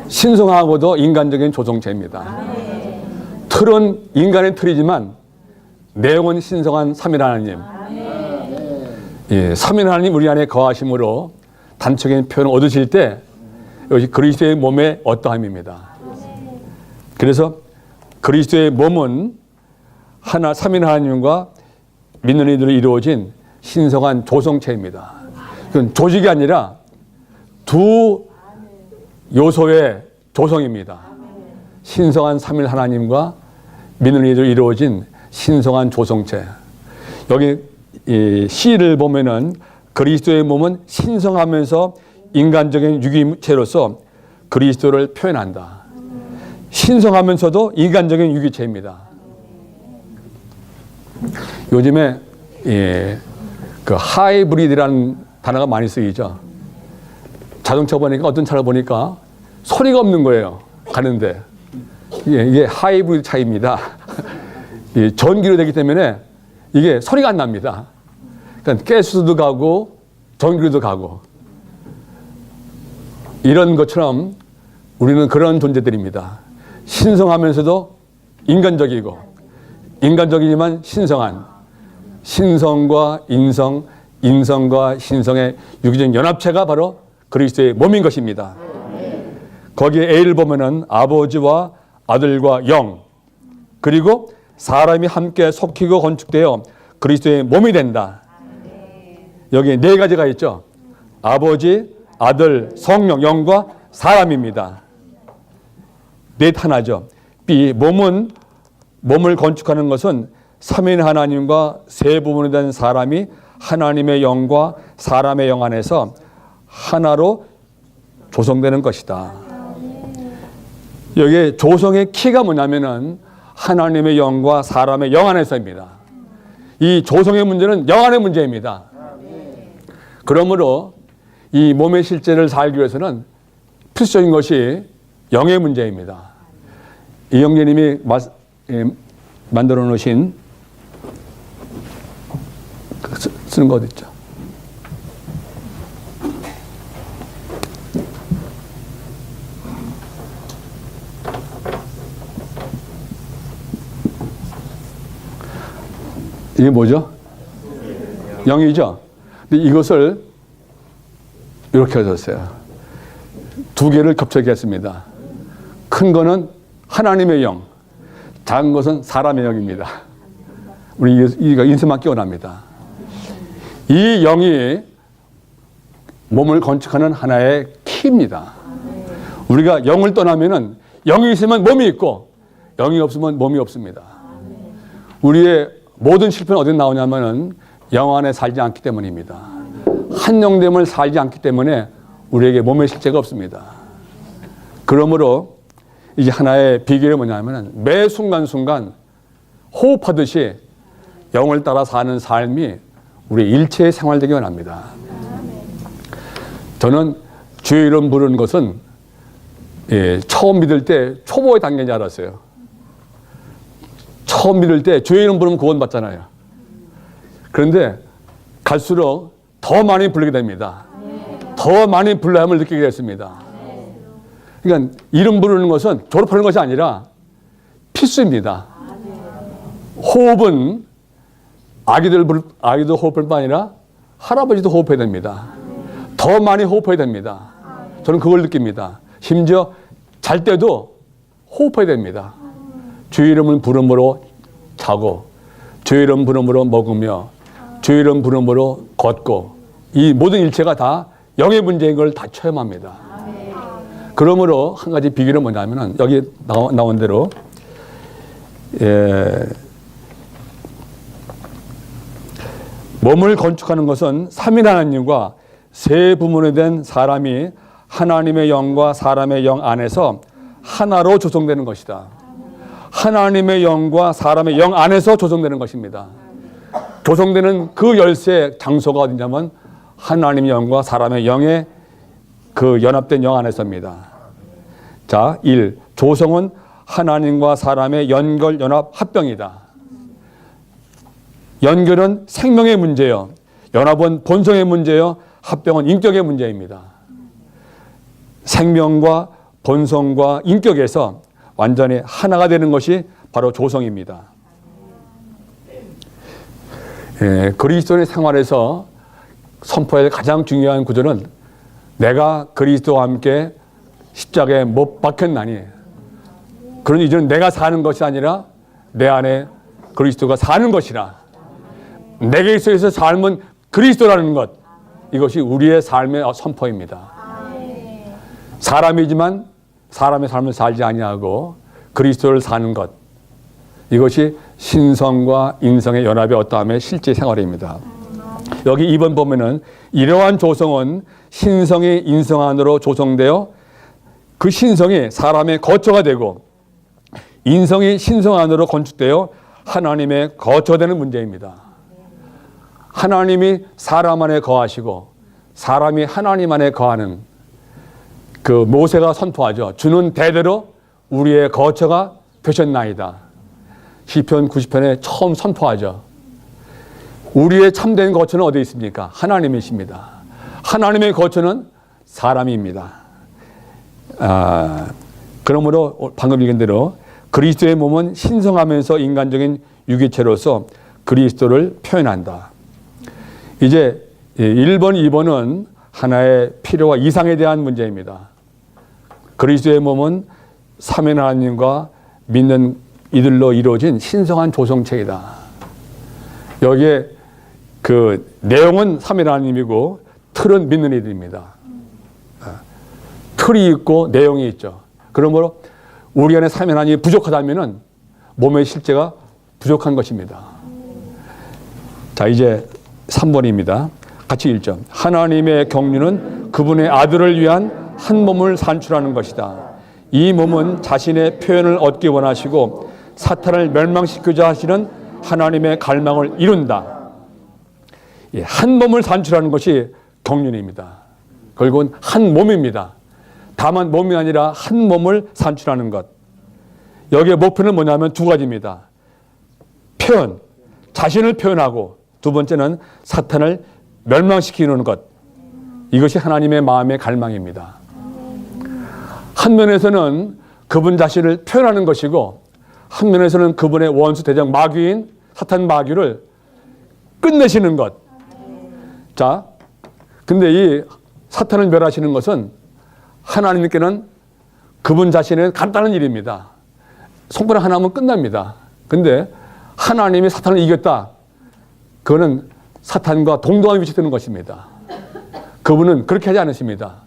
신성하고도 인간적인 조성체입니다. 틀은 인간의 틀이지만 내용은 신성한 삼위 하나님. 예, 삼위 하나님 우리 안에 거하심으로 단적인 표현을 얻으실 때 이것이 그리스도의 몸의 어떠함입니다. 그래서 그리스도의 몸은 삼인 하나님과 믿는 이들로 이루어진 신성한 조성체입니다. 그건 조직이 아니라 두 요소의 조성입니다. 신성한 삼일 하나님과 믿는 이들로 이루어진 신성한 조성체. 여기 이 시를 보면은 그리스도의 몸은 신성하면서 인간적인 유기체로서 그리스도를 표현한다. 신성하면서도 인간적인 유기체입니다. 요즘에 그 하이브리드라는 단어가 많이 쓰이죠. 자동차 보니까 어떤 차를 보니까 소리가 없는 거예요. 가는데 이게 하이브리드 차입니다. 전기로 되기 때문에 이게 소리가 안 납니다. 그러니까 가스도 가고 전기로도 가고 이런 것처럼 우리는 그런 존재들입니다. 신성하면서도 인간적이고 인간적이지만 신성한 신성과 인성, 인성과 신성의 유기적 연합체가 바로 그리스도의 몸인 것입니다. 거기에 A를 보면은 아버지와 아들과 영 그리고 사람이 함께 속히고 건축되어 그리스도의 몸이 된다. 여기 네 가지가 있죠. 아버지, 아들, 성령, 영과 사람입니다. 넷 하나죠. B, 몸을 건축하는 것은 삼인 하나님과 세 부분이 된 사람이 하나님의 영과 사람의 영 안에서 하나로 조성되는 것이다. 여기 조성의 키가 뭐냐면은 하나님의 영과 사람의 영 안에서입니다. 이 조성의 문제는 영 안의 문제입니다. 그러므로 이 몸의 실제를 살기 위해서는 필수적인 것이 영의 문제입니다. 이영재님이 만들어 놓으신 쓰는 거 어디 있죠? 이게 뭐죠? 영이죠? 근데 이것을 이렇게 해줬어요. 두 개를 겹쳐게 했습니다. 큰 거는 하나님의 영, 작은 것은 사람의 영입니다. 우리 이가 인쇄만 끼워납니다. 이 영이 몸을 건축하는 하나의 키입니다. 우리가 영을 떠나면은 영이 있으면 몸이 있고 영이 없으면 몸이 없습니다. 우리의 모든 실패는 어디 나오냐면은 영 안에 살지 않기 때문입니다. 한 영됨을 살지 않기 때문에 우리에게 몸의 실체가 없습니다. 그러므로 이게 하나의 비결이 뭐냐면은 매 순간순간 호흡하듯이 영을 따라 사는 삶이 우리 일체의 생활되기 원합니다. 저는 주의 이름 부르는 것은 처음 믿을 때 초보의 단계인 줄 알았어요. 처음 믿을 때 주의 이름 부르면 구원 받잖아요. 그런데 갈수록 더 많이 부르게 됩니다. 더 많이 불러함을 느끼게 됐습니다. 그러니까 이름 부르는 것은 졸업하는 것이 아니라 필수입니다. 호흡은 아기도 호흡할 뿐 아니라 할아버지도 호흡해야 됩니다. 더 많이 호흡해야 됩니다. 저는 그걸 느낍니다. 심지어 잘 때도 호흡해야 됩니다. 주의 이름을 부름으로 자고 주의 이름 부름으로 먹으며 주의 이름 부름으로 걷고 이 모든 일체가 다 영의 문제인 걸 다 체험합니다. 그러므로 한 가지 비결은 뭐냐면은 여기 나온 대로 몸을 건축하는 것은 삼인 하나님과 세 부문에 된 사람이 하나님의 영과 사람의 영 안에서 하나로 조성되는 것이다. 하나님의 영과 사람의 영 안에서 조성되는 것입니다. 조성되는 그 열쇠 장소가 어디냐면 하나님의 영과 사람의 영의 그 연합된 영 안에서입니다. 자, 1. 조성은 하나님과 사람의 연결, 연합, 합병이다. 연결은 생명의 문제요. 연합은 본성의 문제요. 합병은 인격의 문제입니다. 생명과 본성과 인격에서 완전히 하나가 되는 것이 바로 조성입니다. 그리스도의 생활에서 선포할 가장 중요한 구절은 내가 그리스도와 함께 십자가에 못 박혔나니 그러니 이제는 내가 사는 것이 아니라 내 안에 그리스도가 사는 것이라. 내게 있어서 삶은 그리스도라는 것. 이것이 우리의 삶의 선포입니다. 사람이지만 사람의 삶을 살지 아니하고 그리스도를 사는 것. 이것이 신성과 인성의 연합의 어떠함의 실제 생활입니다. 여기 2번 보면은 이러한 조성은 신성이 인성 안으로 조성되어 그 신성이 사람의 거처가 되고 인성이 신성 안으로 건축되어 하나님의 거처가 되는 문제입니다. 하나님이 사람 안에 거하시고 사람이 하나님 안에 거하는 그 모세가 선포하죠. 주는 대대로 우리의 거처가 되셨나이다. 시편 90편에 처음 선포하죠. 우리의 참된 거처는 어디에 있습니까? 하나님이십니다. 하나님의 거처는 사람입니다. 그러므로 방금 읽은 대로 그리스도의 몸은 신성하면서 인간적인 유기체로서 그리스도를 표현한다. 이제 1번, 2번은 하나의 필요와 이상에 대한 문제입니다. 그리스도의 몸은 삼위 하나님과 믿는 이들로 이루어진 신성한 조성체이다. 여기에 그 내용은 삼위 하나님이고 틀은 믿는 이들입니다. 틀이 있고 내용이 있죠. 그러므로 우리 안에 삼위 하나님이 부족하다면은 몸의 실제가 부족한 것입니다. 자, 이제 3번입니다. 같이 읽죠. 하나님의 경륜은 그분의 아들을 위한 한 몸을 산출하는 것이다. 이 몸은 자신의 표현을 얻기 원하시고 사탄을 멸망시키자 하시는 하나님의 갈망을 이룬다. 한 몸을 산출하는 것이 경륜입니다. 결국은 한 몸입니다. 다만 몸이 아니라 한 몸을 산출하는 것. 여기에 목표는 뭐냐면 두 가지입니다. 표현, 자신을 표현하고 두 번째는 사탄을 멸망시키는 것. 이것이 하나님의 마음의 갈망입니다. 한 면에서는 그분 자신을 표현하는 것이고 한 면에서는 그분의 원수 대적 마귀인 사탄 마귀를 끝내시는 것. 자, 근데 이 사탄을 멸하시는 것은 하나님께는 그분 자신의 간단한 일입니다. 손가락 하나 하면 끝납니다. 근데 하나님이 사탄을 이겼다. 그거는 사탄과 동등한 위치에 드는 것입니다. 그분은 그렇게 하지 않으십니다.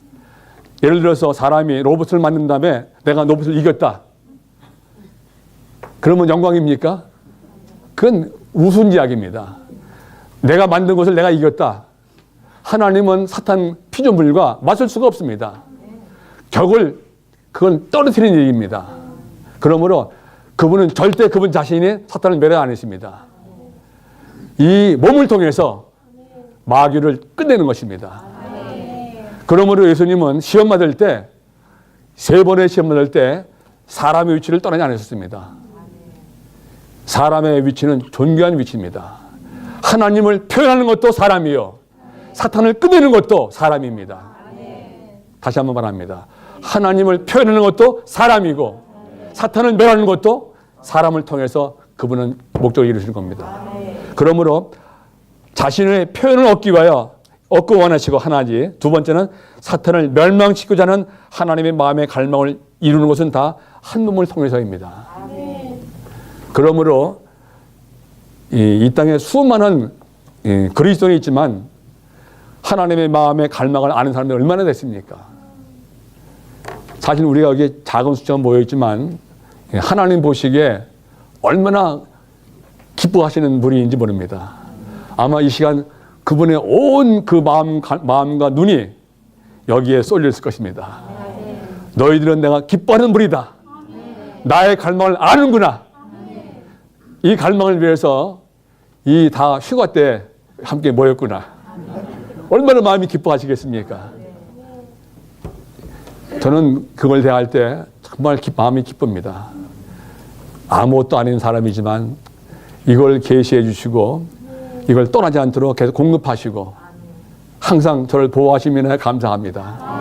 예를 들어서 사람이 로봇을 만든 다음에 내가 로봇을 이겼다. 그러면 영광입니까? 그건 우스운 이야기입니다. 내가 만든 것을 내가 이겼다. 하나님은 사탄 피조물과 맞설 수가 없습니다. 그건 떨어뜨리는 일입니다. 그러므로 그분은 절대 그분 자신이 사탄을 멸하 않으십니다. 이 몸을 통해서 마귀를 끝내는 것입니다. 그러므로 예수님은 시험 받을 때, 세 번의 시험 받을 때 사람의 위치를 떠나지 않으셨습니다. 사람의 위치는 존귀한 위치입니다. 하나님을 표현하는 것도 사람이요. 사탄을 끝내는 것도 사람입니다. 다시 한번 말합니다. 하나님을 표현하는 것도 사람이고 사탄을 멸하는 것도 사람을 통해서 그분은 목적을 이루시는 겁니다. 그러므로 자신의 표현을 얻기 위하여 얻고 원하시고 하나지, 두 번째는 사탄을 멸망시키고자 하는 하나님의 마음의 갈망을 이루는 것은 다 한 몸을 통해서입니다. 그러므로 이 땅에 수많은 그리스도인이 있지만 하나님의 마음의 갈망을 아는 사람들이 얼마나 됐습니까? 사실 우리가 여기 작은 숫자가 모여있지만 하나님 보시기에 얼마나 기뻐하시는 분인지 모릅니다. 아마 이 시간 그분의 온 그 마음과 눈이 여기에 쏠려 있을 것입니다. 너희들은 내가 기뻐하는 분이다. 나의 갈망을 아는구나. 이 갈망을 위해서 이 다 휴가 때 함께 모였구나. 얼마나 마음이 기뻐하시겠습니까? 저는 그걸 대할 때 정말 마음이 기쁩니다. 아무것도 아닌 사람이지만 이걸 계시해 주시고 이걸 떠나지 않도록 계속 공급하시고 항상 저를 보호하시면 감사합니다.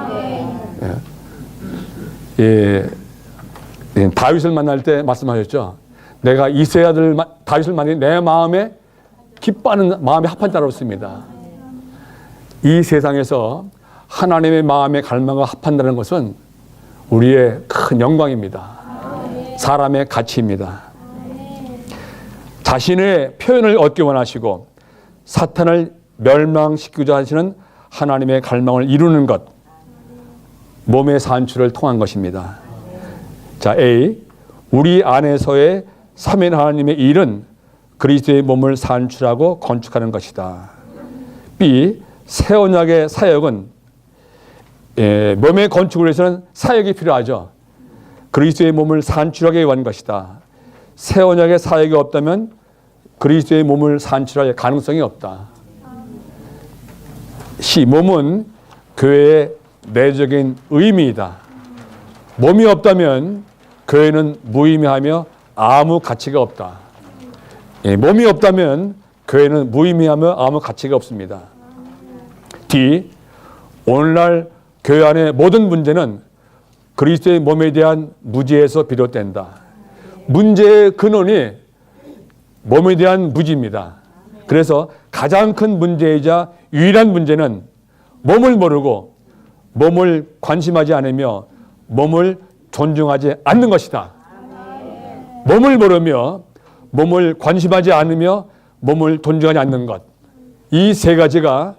다윗을 만날 때 말씀하셨죠. 내가 이새의 아들 다윗을 만나니 내 마음에 기뻐하는 마음이 합한 자로습니다. 이 세상에서 하나님의 마음에 갈망과 합한다는 것은 우리의 큰 영광입니다. 사람의 가치입니다. 자신의 표현을 얻기 원하시고 사탄을 멸망시키고자 하시는 하나님의 갈망을 이루는 것, 몸의 산출을 통한 것입니다. 자, A. 우리 안에서의 삼위 하나님의 일은 그리스도의 몸을 산출하고 건축하는 것이다. B. 새 언약의 사역은 몸의 건축을 위해서는 사역이 필요하죠. 그리스도의 몸을 산출하기 위한 것이다. 새 언약의 사역이 없다면 그리스도의 몸을 산출할 가능성이 없다. C. 몸은 교회의 내적인 의미이다. 몸이 없다면 교회는 무의미하며 아무 가치가 없다. 몸이 없다면 교회는 무의미하며 아무 가치가 없습니다. D. 오늘날 교회 안의 모든 문제는 그리스도의 몸에 대한 무지에서 비롯된다. 문제의 근원이 몸에 대한 무지입니다. 그래서 가장 큰 문제이자 유일한 문제는 몸을 모르고 몸을 관심하지 않으며 몸을 존중하지 않는 것이다. 몸을 모르며 몸을 관심하지 않으며 몸을 존중하지 않는 것. 이 세 가지가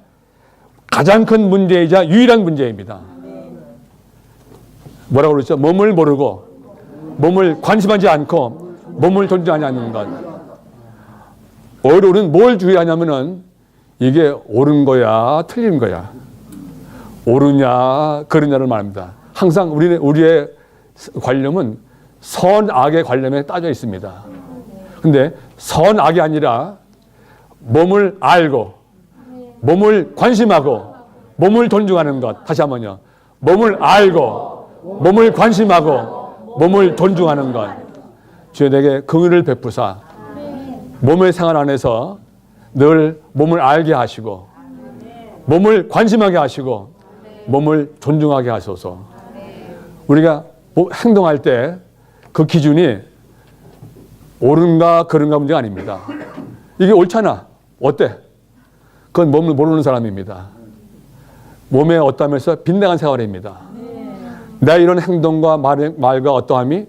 가장 큰 문제이자 유일한 문제입니다. 뭐라고 그러죠? 몸을 모르고 몸을 관심하지 않고 몸을 존중하지 않는 것. 우리는 뭘 주의하냐면은 이게 옳은 거야, 틀린 거야. 옳으냐, 그르냐를 말합니다. 항상 우리의 관념은 선악의 관념에 따져 있습니다. 근데 선악이 아니라 몸을 알고 몸을 관심하고 몸을 존중하는 것. 다시 한번요. 몸을 알고 몸을 관심하고 몸을 존중하는 것. 주여 내게 긍휼을 베푸사 몸의 생활 안에서 늘 몸을 알게 하시고 몸을 관심하게 하시고 몸을 존중하게 하소서. 우리가 행동할 때 그 기준이 옳은가 그른가 문제가 아닙니다. 이게 옳잖아. 어때? 그건 몸을 모르는 사람입니다. 몸에 어떠하면서 빈당한 생활입니다. 내 이런 행동과 말과 어떠함이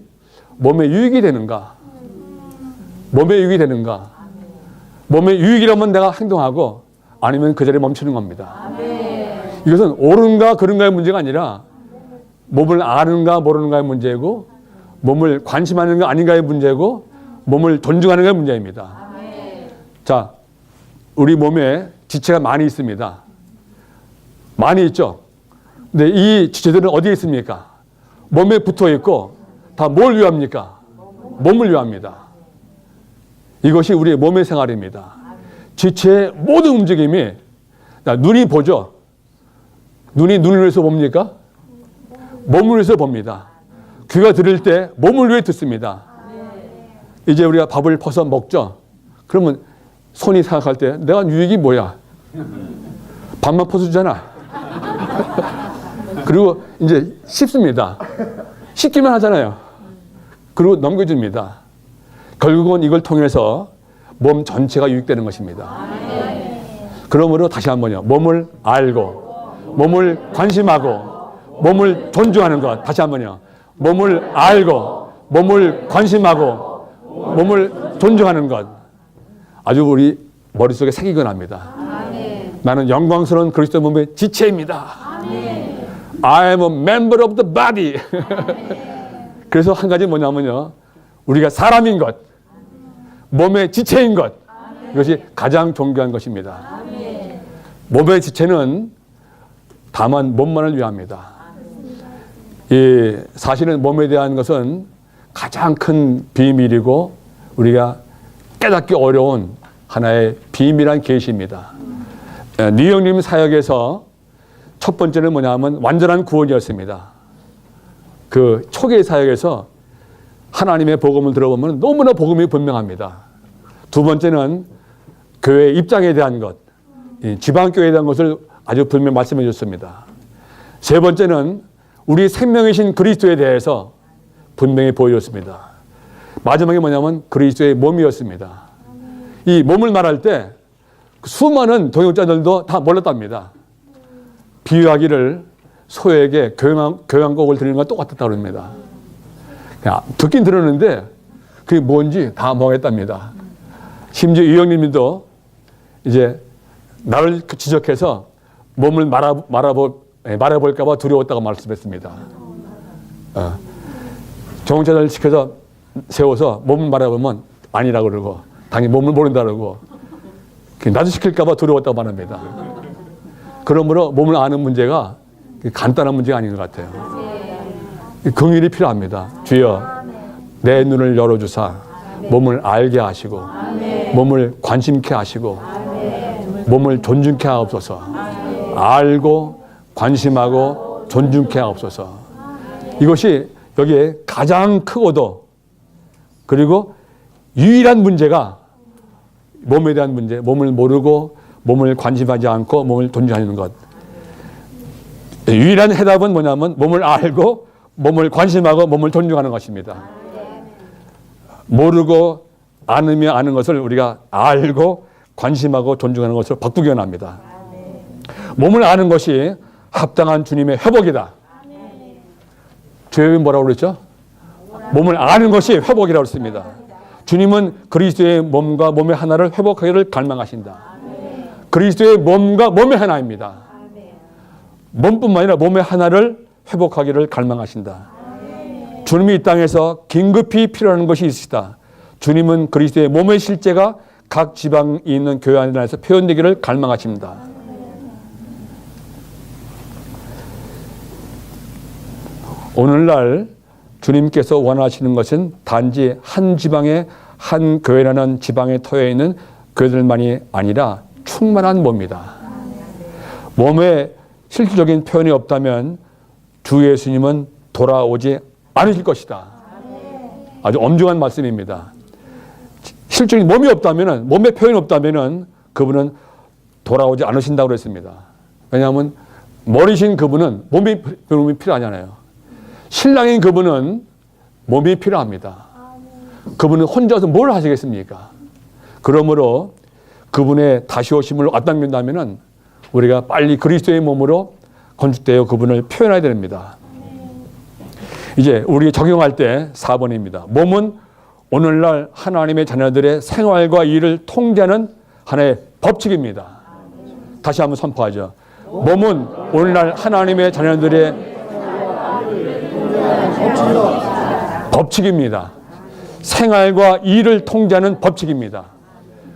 몸에 유익이 되는가? 몸에 유익이 되는가? 몸에 유익이라면 내가 행동하고 아니면 그 자리에 멈추는 겁니다. 이것은 옳은가 그른가의 문제가 아니라 몸을 아는가 모르는가의 문제이고 몸을 관심하는가 아닌가의 문제고 몸을 존중하는가의 문제입니다. 자, 우리 몸에 지체가 많이 있습니다. 많이 있죠. 근데 이 지체들은 어디에 있습니까? 몸에 붙어 있고 다 뭘 위합니까? 몸을 위합니다. 이것이 우리의 몸의 생활입니다. 지체의 모든 움직임이 눈이 보죠. 눈이 눈을 위해서 봅니까? 몸을 위해서 봅니다. 귀가 들을 때 몸을 위해 듣습니다. 이제 우리가 밥을 퍼서 먹죠. 그러면 손이 생각할 때 내가 유익이 뭐야? 밥만 퍼주잖아. 그리고 이제 씹습니다. 씹기만 하잖아요. 그리고 넘겨줍니다. 결국은 이걸 통해서 몸 전체가 유익되는 것입니다. 그러므로 다시 한번요. 몸을 알고 몸을 관심하고 몸을 존중하는 것. 다시 한번요. 몸을 알고 몸을 관심하고 몸을 존중하는 것. 아주 우리 머릿속에 새기고 납니다. 나는 영광스러운 그리스도 몸의 지체입니다. I am a member of the body. 그래서 한 가지 뭐냐면요. 우리가 사람인 것, 몸의 지체인 것. 이것이 가장 존귀한 것입니다. 몸의 지체는 다만 몸만을 위합니다. 사실은 몸에 대한 것은 가장 큰 비밀이고 우리가 깨닫기 어려운 하나의 비밀한 계시입니다. 뉴형님 사역에서 첫 번째는 뭐냐면 완전한 구원이었습니다. 그 초기 사역에서 하나님의 복음을 들어보면 너무나 복음이 분명합니다. 두 번째는 교회 입장에 대한 것, 지방교회에 대한 것을 아주 분명히 말씀해 줬습니다. 세 번째는 우리 생명이신 그리스도에 대해서 분명히 보여줬습니다. 마지막에 뭐냐면 그리스도의 몸이었습니다. 이 몸을 말할 때 수많은 동역자들도 다 몰랐답니다. 비유하기를 소에게 교향곡을 드리는 것과 똑같았다고 합니다. 듣긴 들었는데 그게 뭔지 다 모르겠답니다. 심지어 이영님도 이제 나를 지적해서 몸을 말아볼까봐 두려웠다고 말씀했습니다. 정체를 시켜서 세워서 몸을 말아보면 아니라 그러고, 당연히 몸을 모른다 그러고, 나도 시킬까봐 두려웠다고 말합니다. 그러므로 몸을 아는 문제가 간단한 문제가 아닌 것 같아요. 긍휼이 필요합니다. 주여, 내 눈을 열어주사 몸을 알게 하시고, 몸을 관심케 하시고, 몸을 존중케 하옵소서. 알고 관심하고 존중케 하옵소서. 이것이 여기에 가장 크고도 그리고 유일한 문제가 몸에 대한 문제, 몸을 모르고 몸을 관심하지 않고 몸을 존중하는 것. 유일한 해답은 뭐냐면 몸을 알고 몸을 관심하고 몸을 존중하는 것입니다. 모르고 않으며 아는 것을 우리가 알고 관심하고 존중하는 것으로 바꾸기 원합니다. 몸을 아는 것이 합당한 주님의 회복이다. 죄의 뭐라고 그랬죠? 몸을 아는 것이 회복이라고 했습니다. 주님은 그리스도의 몸과 몸의 하나를 회복하기를 갈망하신다. 그리스도의 몸과 몸의 하나입니다. 몸뿐만 아니라 몸의 하나를 회복하기를 갈망하신다. 주님이 이 땅에서 긴급히 필요한 것이 있으시다. 주님은 그리스도의 몸의 실제가 각 지방에 있는 교회 안에서 표현되기를 갈망하십니다. 오늘날 주님께서 원하시는 것은 단지 한 지방의 한 교회라는 지방의 터에 있는 교회들만이 아니라 충만한 몸이다. 몸에 실질적인 표현이 없다면 주 예수님은 돌아오지 않으실 것이다. 아주 엄중한 말씀입니다. 실질적인 몸이 없다면, 몸의 표현이 없다면 그분은 돌아오지 않으신다고 그랬습니다. 왜냐하면 머리신 그분은 몸이 필요하잖아요. 신랑인 그분은 몸이 필요합니다. 그분은 혼자서 뭘 하시겠습니까? 그러므로 그분의 다시 오심을 앞당긴다면 우리가 빨리 그리스도의 몸으로 건축되어 그분을 표현해야 됩니다. 이제 우리 적용할 때 4번입니다. 몸은 오늘날 하나님의 자녀들의 생활과 일을 통제하는 하나의 법칙입니다. 다시 한번 선포하죠. 몸은 오늘날 하나님의 자녀들의 법칙입니다. 생활과 일을 통제하는 법칙입니다.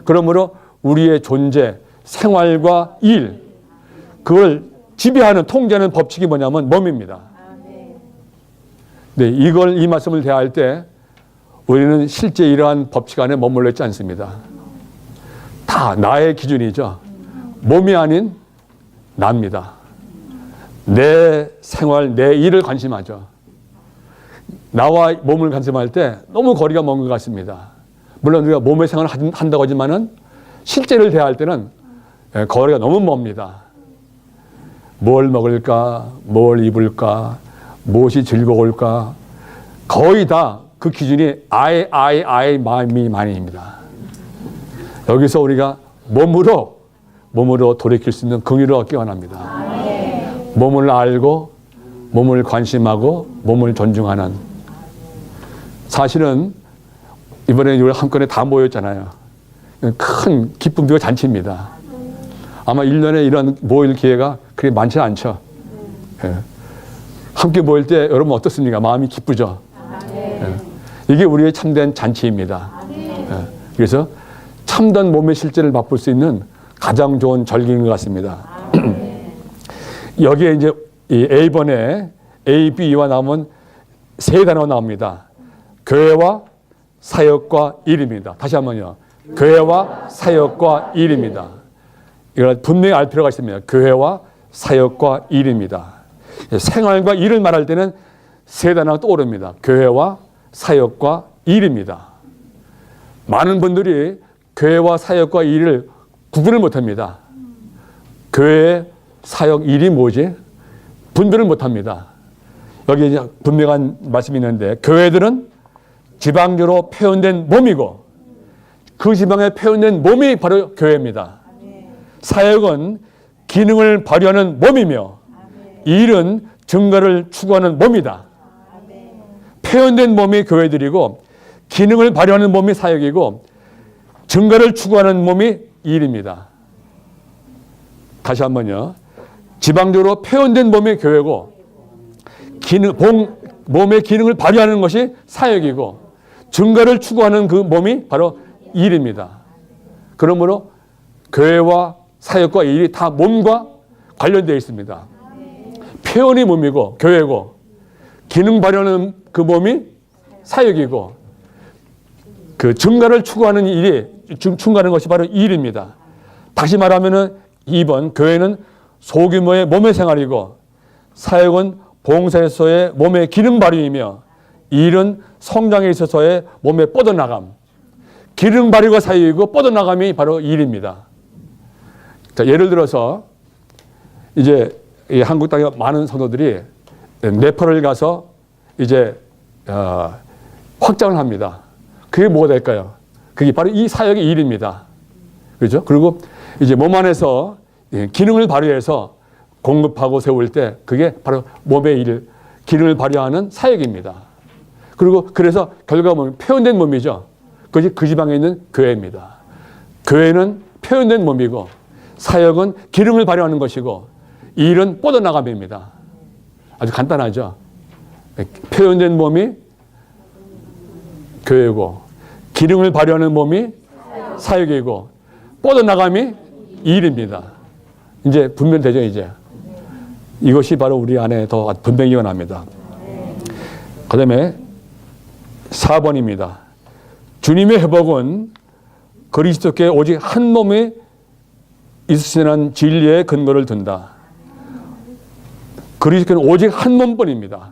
그러므로 우리의 존재, 생활과 일, 그걸 지배하는, 통제하는 법칙이 뭐냐면 몸입니다. 네, 이 말씀을 대할 때 우리는 실제 이러한 법칙 안에 머물러 있지 않습니다. 다 나의 기준이죠. 몸이 아닌 나입니다. 내 생활, 내 일을 관심하죠. 나와 몸을 관심할 때 너무 거리가 먼 것 같습니다. 물론 우리가 몸의 생활을 한다고 하지만은 실제를 대할 때는 거리가 너무 멉니다. 뭘 먹을까, 뭘 입을까, 무엇이 즐거울까, 거의 다 그 기준이 아이 마음이 많이입니다. 여기서 우리가 몸으로 돌이킬 수 있는 긍휼을 얻기 원합니다. 몸을 알고 몸을 관심하고 몸을 존중하는, 사실은 이번에 우리 한꺼번에 다 모였잖아요. 큰 기쁨과 잔치입니다. 아마 1년에 이런 모일 기회가 그렇게 많지 않죠. 예. 함께 모일 때 여러분 어떻습니까? 마음이 기쁘죠. 예. 이게 우리의 참된 잔치입니다. 예. 그래서 참된 몸의 실제를 맛볼 수 있는 가장 좋은 절기인 것 같습니다. 여기에 이제 이 A번에 A, B와 나오면 세 단어가 나옵니다. 교회와 사역과 일입니다. 다시 한번요. 교회와 사역과 일입니다. 이걸 분명히 알 필요가 있습니다. 교회와 사역과 일입니다. 생활과 일을 말할 때는 세 단어가 떠오릅니다. 교회와 사역과 일입니다. 많은 분들이 교회와 사역과 일을 구분을 못합니다. 교회, 사역, 일이 뭐지? 분별을 못합니다. 여기 이제 분명한 말씀이 있는데, 교회들은 지방적으로 표현된 몸이고 그 지방에 표현된 몸이 바로 교회입니다. 사역은 기능을 발휘하는 몸이며 일은 증거를 추구하는 몸이다. 표현된 몸이 교회들이고 기능을 발휘하는 몸이 사역이고 증거를 추구하는 몸이 이 일입니다. 다시 한번요. 지방적으로 표현된 몸이 교회고 몸의 기능을 발휘하는 것이 사역이고 증거를 추구하는 그 몸이 바로 이 일입니다. 그러므로 교회와 사역과 이 일이 다 몸과 관련되어 있습니다. 표현이 몸이고 교회고 기능 발휘하는 그 몸이 사역이고 그 증거를 추구하는 일이 추구하는 것이 바로 이 일입니다. 다시 말하면은 2번 교회는 소규모의 몸의 생활이고 사역은 봉사에서의 몸의 기능 발휘이며 이 일은 성장에 있어서의 몸의 뻗어나감. 기능 발휘가 사역이고 뻗어나감이 바로 이 일입니다. 자, 예를 들어서 이제 이 한국 땅에 많은 성도들이 네팔을 가서 이제 확장을 합니다. 그게 뭐가 될까요? 그게 바로 이 사역의 일입니다. 그렇죠? 그리고 이제 몸 안에서 기능을 발휘해서 공급하고 세울 때 그게 바로 몸의 일, 기능을 발휘하는 사역입니다. 그리고 그래서 결과물은 표현된 몸이죠. 그것이 그 지방에 있는 교회입니다. 교회는 표현된 몸이고 사역은 기능을 발휘하는 것이고 이 일은 뻗어나감입니다. 아주 간단하죠. 표현된 몸이 교회고 기능을 발휘하는 몸이 사역이고 뻗어나감이 이 일입니다. 이제 분별되죠, 이제. 이것이 바로 우리 안에 더 분명히 일어납니다. 그 다음에 4번입니다. 주님의 회복은 그리스도께 오직 한 몸에 있으시는 진리의 근거를 둔다. 그리스도는 오직 한 몸뿐입니다.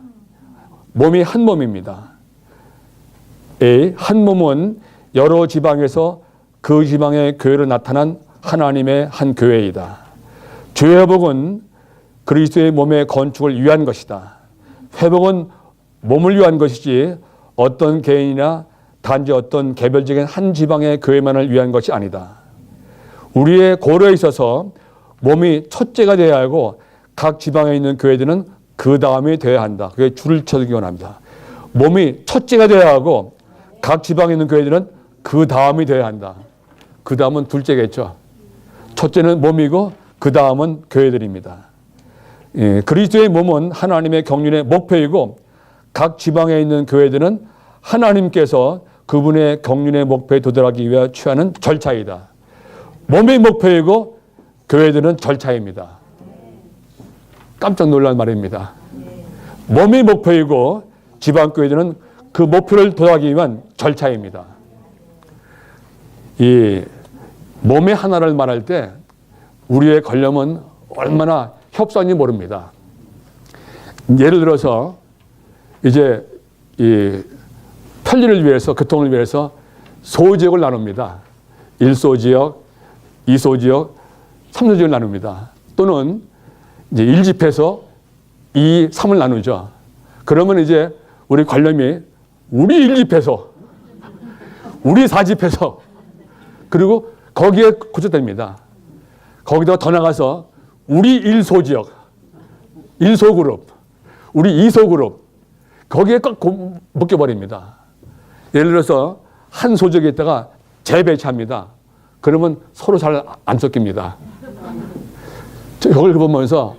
몸이 한 몸입니다. A. 한 몸은 여러 지방에서 그 지방의 교회로 나타난 하나님의 한 교회이다. 주의 회복은 그리스도의 몸의 건축을 위한 것이다. 회복은 몸을 위한 것이지 어떤 개인이나 단지 어떤 개별적인 한 지방의 교회만을 위한 것이 아니다. 우리의 고려에 있어서 몸이 첫째가 되어야 하고 각 지방에 있는 교회들은 그 다음에 되어야 한다. 그게 줄을 쳐주기 원합니다. 몸이 첫째가 되어야 하고 각 지방에 있는 교회들은 그 다음이 되어야 한다. 그 다음은 둘째겠죠. 첫째는 몸이고 그 다음은 교회들입니다. 예, 그리스도의 몸은 하나님의 경륜의 목표이고 각 지방에 있는 교회들은 하나님께서 그분의 경륜의 목표에 도달하기 위해 취하는 절차이다. 몸의 목표이고 교회들은 절차입니다. 깜짝 놀란 말입니다. 몸의 목표이고 지방교회들은 그 목표를 도달하기 위한 절차입니다. 이 몸의 하나를 말할 때 우리의 관념은 얼마나 협소한지 모릅니다. 예를 들어서 이제 이 편리를 위해서 교통을 위해서 소지역을 나눕니다. 1소지역, 2소지역, 3소지역을 나눕니다. 또는 이제 1집에서 2, 3을 나누죠. 그러면 이제 우리 관념이 우리 1집에서 우리 4집에서 그리고 거기에 고쳐됩니다. 거기다 더 나가서 우리 1소지역, 1소그룹, 우리 2소그룹 거기에 꽉 묶여버립니다. 예를 들어서 한 소지역에 있다가 재배치합니다. 그러면 서로 잘 안 섞입니다. 이걸 보면서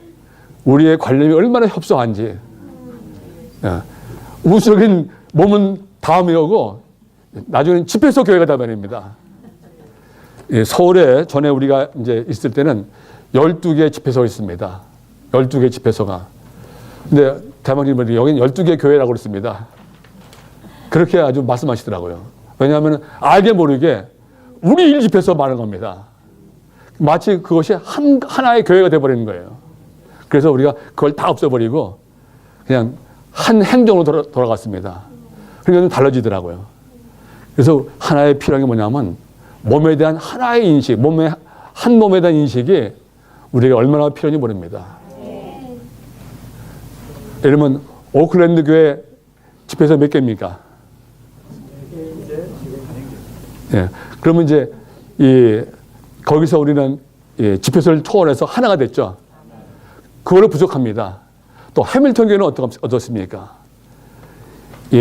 우리의 관념이 얼마나 협소한지. 우수적인 몸은 다음에 오고 나중에는 집회소 교회가 되어버립니다. 서울에 전에 우리가 이제 있을 때는 12개 집회소가 있습니다. 12개 집회소가. 근데 대망님은 여기는 12개 교회라고 그랬습니다. 그렇게 아주 말씀하시더라고요. 왜냐하면 알게 모르게 우리 1집회소 많은 겁니다. 마치 그것이 하나의 교회가 되어버리는 거예요. 그래서 우리가 그걸 다 없애버리고 그냥 한 행정으로 돌아갔습니다. 그러니까 좀 달라지더라고요. 그래서 하나의 필요한 게 뭐냐면 몸에 대한 하나의 인식, 한 몸에 대한 인식이 우리가 얼마나 필요한지 모릅니다. 예를 들면 오클랜드 교회 집회소 몇 개입니까? 예. 그러면 이제 거기서 우리는 집회소를 초월해서 하나가 됐죠. 그걸로 부족합니다. 또 해밀턴 교회는 어떻습니까?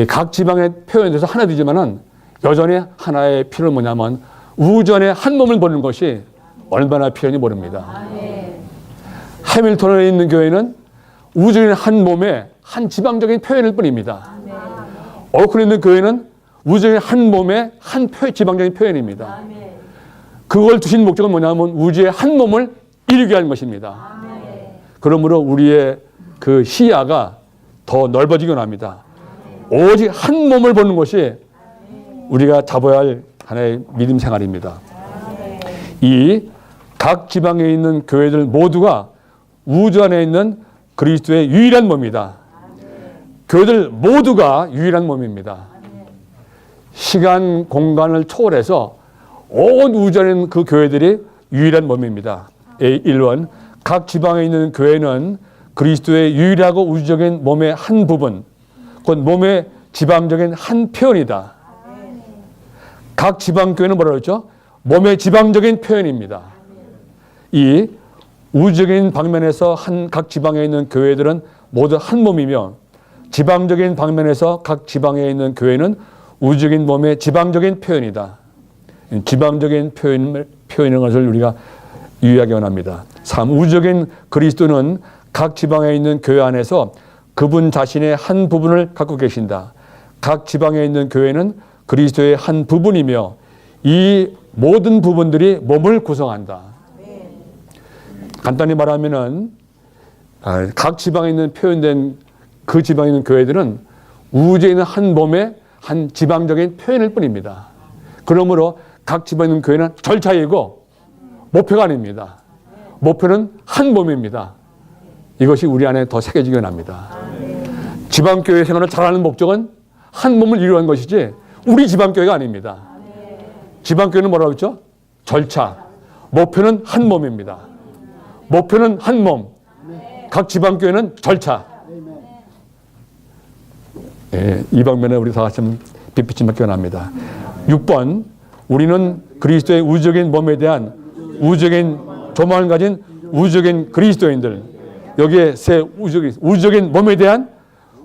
각 지방의 표현에서 하나 되지만은 여전히 하나의 필요는 뭐냐면 우주 안에 한 몸을 보는 것이 얼마나 필요한지 모릅니다. 해밀턴에 있는 교회는 우주인 한 몸의 한 지방적인 표현일 뿐입니다. 오클랜드 있는 교회는 우주인 한 몸의 한 지방적인 표현입니다. 그걸 두신 목적은 뭐냐면 우주의 한 몸을 이루게 하는 것입니다. 그러므로 우리의 그 시야가 더 넓어지긴 합니다. 오직 한 몸을 보는 것이 우리가 잡아야 할 하나의 믿음 생활입니다. 이 각 지방에 있는 교회들 모두가 우주 안에 있는 그리스도의 유일한 몸이다. 교회들 모두가 유일한 몸입니다. 시간, 공간을 초월해서 온 우주 안에 있는 그 교회들이 유일한 몸입니다. 1번, 각 지방에 있는 교회는 그리스도의 유일하고 우주적인 몸의 한 부분, 곧 몸의 지방적인 한 표현이다. 각 지방교회는 뭐라고 했죠? 몸의 지방적인 표현입니다. 이 우주적인 방면에서 각 지방에 있는 교회들은 모두 한 몸이며 지방적인 방면에서 각 지방에 있는 교회는 우주적인 몸의 지방적인 표현이다. 지방적인 표현인 것을 우리가 유의하기 원합니다. 3. 우주적인 그리스도는 각 지방에 있는 교회 안에서 그분 자신의 한 부분을 갖고 계신다. 각 지방에 있는 교회는 그리스도의 한 부분이며 이 모든 부분들이 몸을 구성한다. 간단히 말하면은 각 지방에 있는 표현된 그 지방에 있는 교회들은 우주에 있는 한 몸의 한 지방적인 표현일 뿐입니다. 그러므로 각 지방에 있는 교회는 절차이고 목표가 아닙니다. 목표는 한 몸입니다. 이것이 우리 안에 더 새겨지기 원합니다. 지방교회 생활을 잘하는 목적은 한 몸을 이루는 것이지 우리 지방교회가 아닙니다. 지방교회는 뭐라고 했죠? 절차. 목표는 한 몸입니다. 목표는 한 몸. 각 지방교회는 절차. 이 방면에 우리 다 같이 빛빛이 맡겨 납니다. 6번, 우리는 그리스도의 우주적인 몸에 대한 우주적인 조망을 가진 우주적인 그리스도인들. 여기에 세 우주적인 몸에 대한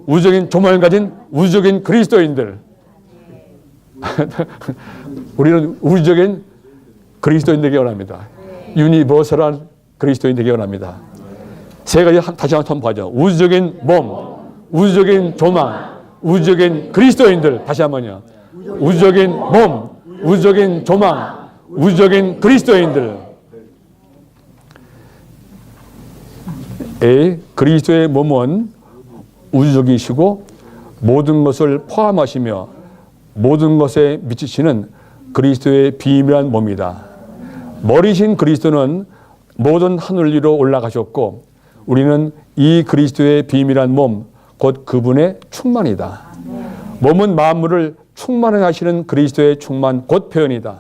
우주적인 조망을 가진 우주적인 그리스도인들. 우리는 우주적인 그리스도인 되기 원합니다. 유니버설한 그리스도인 되기 원합니다. 세 가지 다시 한번 봐죠. 우주적인 몸, 우주적인 조망, 우주적인 그리스도인들. 다시 한번요. 우주적인 몸, 우주적인 조망, 우주적인 그리스도인들. 그리스도의 몸은 우주적이시고 모든 것을 포함하시며 모든 것에 미치시는 그리스도의 비밀한 몸이다. 머리신 그리스도는 모든 하늘 위로 올라가셨고 우리는 이 그리스도의 비밀한 몸, 곧 그분의 충만이다. 몸은 만물을 충만하게 하시는 그리스도의 충만, 곧 표현이다.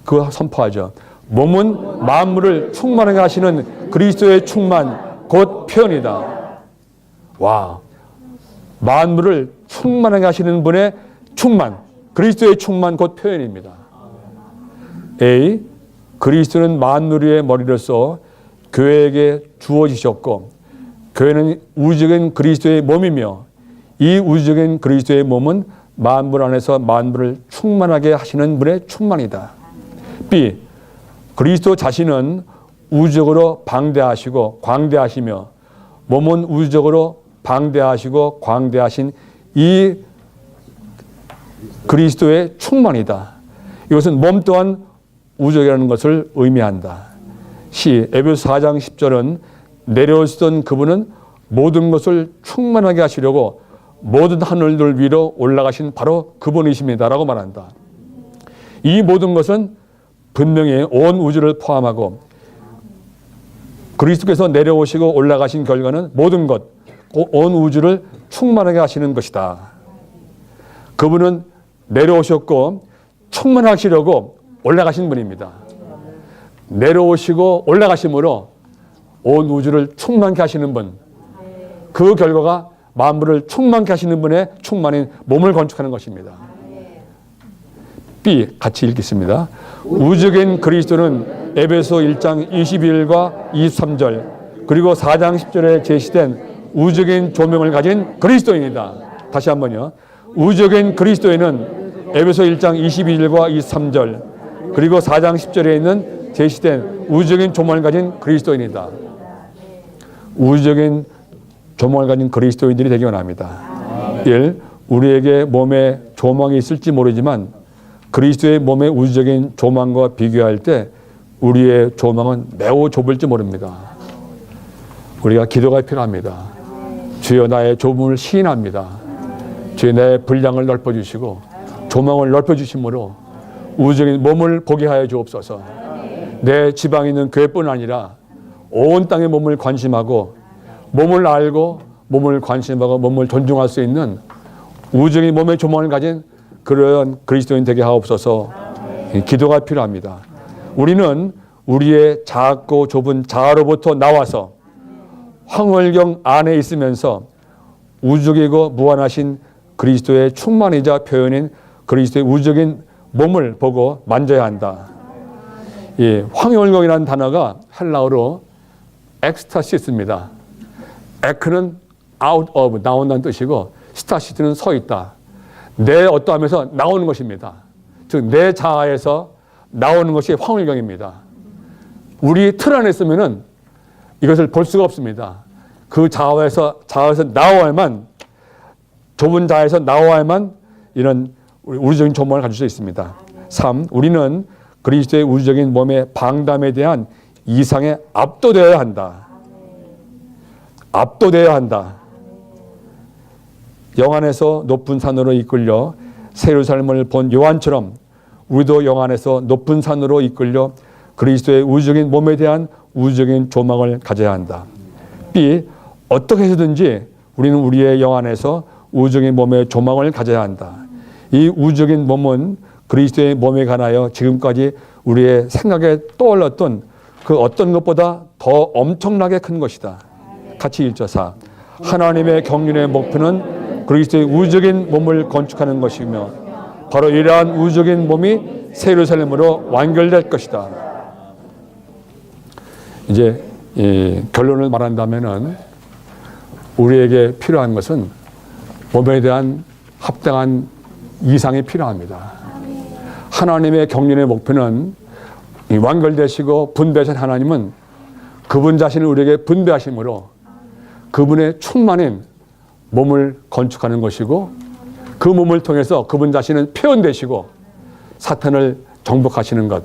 그거 선포하죠. 몸은 만물을 충만하게 하시는 그리스도의 충만, 곧 표현이다. 와, 만물을 충만하게 하시는 분의 충만, 그리스도의 충만, 곧 표현입니다. 그리스도는 만물의 머리로서 교회에게 주어지셨고 교회는 우주적인 그리스도의 몸이며 이 우주적인 그리스도의 몸은 만물 안에서 만물을 충만하게 하시는 분의 충만이다. B. 그리스도 자신은 우주적으로 방대하시고 광대하시며 몸은 우주적으로 방대하시고 광대하신 이 그리스도의 충만이다. 이것은 몸 또한 우주적이라는 것을 의미한다. C. 에베소 4장 10절은 내려오시던 그분은 모든 것을 충만하게 하시려고 모든 하늘들 위로 올라가신 바로 그분이십니다. 라고 말한다. 이 모든 것은 분명히 온 우주를 포함하고 그리스도께서 내려오시고 올라가신 결과는 모든 것, 온 우주를 충만하게 하시는 것이다. 그분은 내려오셨고 충만하시려고 올라가신 분입니다. 내려오시고 올라가심으로 온 우주를 충만케 하시는 분. 그 결과가 만물을 충만케 하시는 분의 충만인 몸을 건축하는 것입니다. B. 같이 읽겠습니다. 우주적인 그리스도는 에베소 1장 21과 23절 그리고 4장 10절에 제시된 우주적인 조명을 가진 그리스도인이다. 다시 한번요. 우주적인 그리스도인은 에베소 1장 22절과 23절 그리고 4장 10절에 있는 제시된 우주적인 조망을 가진 그리스도인이다. 우주적인 조망을 가진 그리스도인들이 되기 원합니다. 1. 우리에게 몸에 조망이 있을지 모르지만 그리스도의 몸의 우주적인 조망과 비교할 때 우리의 조망은 매우 좁을지 모릅니다. 우리가 기도가 필요합니다. 주여 나의 좁음을 시인합니다. 주여 나의 분량을 넓혀주시고 조망을 넓혀주심으로 우주적인 몸을 보게 하여 주옵소서. 내 지방에 있는 교회뿐 아니라 온 땅의 몸을 관심하고 몸을 알고 몸을 관심하고 몸을 존중할 수 있는 우주적인 몸의 조망을 가진 그런 그리스도인 되게 하옵소서. 기도가 필요합니다. 우리는 우리의 작고 좁은 자아로부터 나와서 황홀경 안에 있으면서 우주적이고 무한하신 그리스도의 충만이자 표현인 그리스도의 우주적인 몸을 보고 만져야 한다. 이 황홀경이라는 단어가 헬라어로 엑스타시스입니다. 에크는 out of, 나온다는 뜻이고 스타시스는 서 있다. 내 어떠함에서 나오는 것입니다. 즉 내 자아에서 나오는 것이 황홀경입니다. 우리 틀 안에 있으면은 이것을 볼 수가 없습니다. 그 자아에서 나와야만, 좁은 자아에서 나와야만 이런 우주적인 조망을 가질 수 있습니다. 3. 우리는 그리스도의 우주적인 몸의 방담에 대한 이상에 압도되어야 한다. 압도되어야 한다. 영 안에서 높은 산으로 이끌려 새로운 삶을 본 요한처럼 우리도 영 안에서 높은 산으로 이끌려 그리스도의 우주적인 몸에 대한 우주적인 조망을 가져야 한다. B. 어떻게 해서든지 우리는 우리의 영 안에서 우주적인 몸의 조망을 가져야 한다. 이 우주적인 몸은 그리스도의 몸에 관하여 지금까지 우리의 생각에 떠올랐던 그 어떤 것보다 더 엄청나게 큰 것이다. 같이 읽죠. 4. 하나님의 경륜의 목표는 그리스도의 우주적인 몸을 건축하는 것이며 바로 이러한 우주적인 몸이 새 예루살렘으로 완결될 것이다. 이제 결론을 말한다면은 우리에게 필요한 것은 몸에 대한 합당한 이상이 필요합니다. 하나님의 경륜의 목표는 완결되시고 분배하신 하나님은 그분 자신을 우리에게 분배하심으로 그분의 충만인 몸을 건축하는 것이고 그 몸을 통해서 그분 자신은 표현되시고 사탄을 정복하시는 것,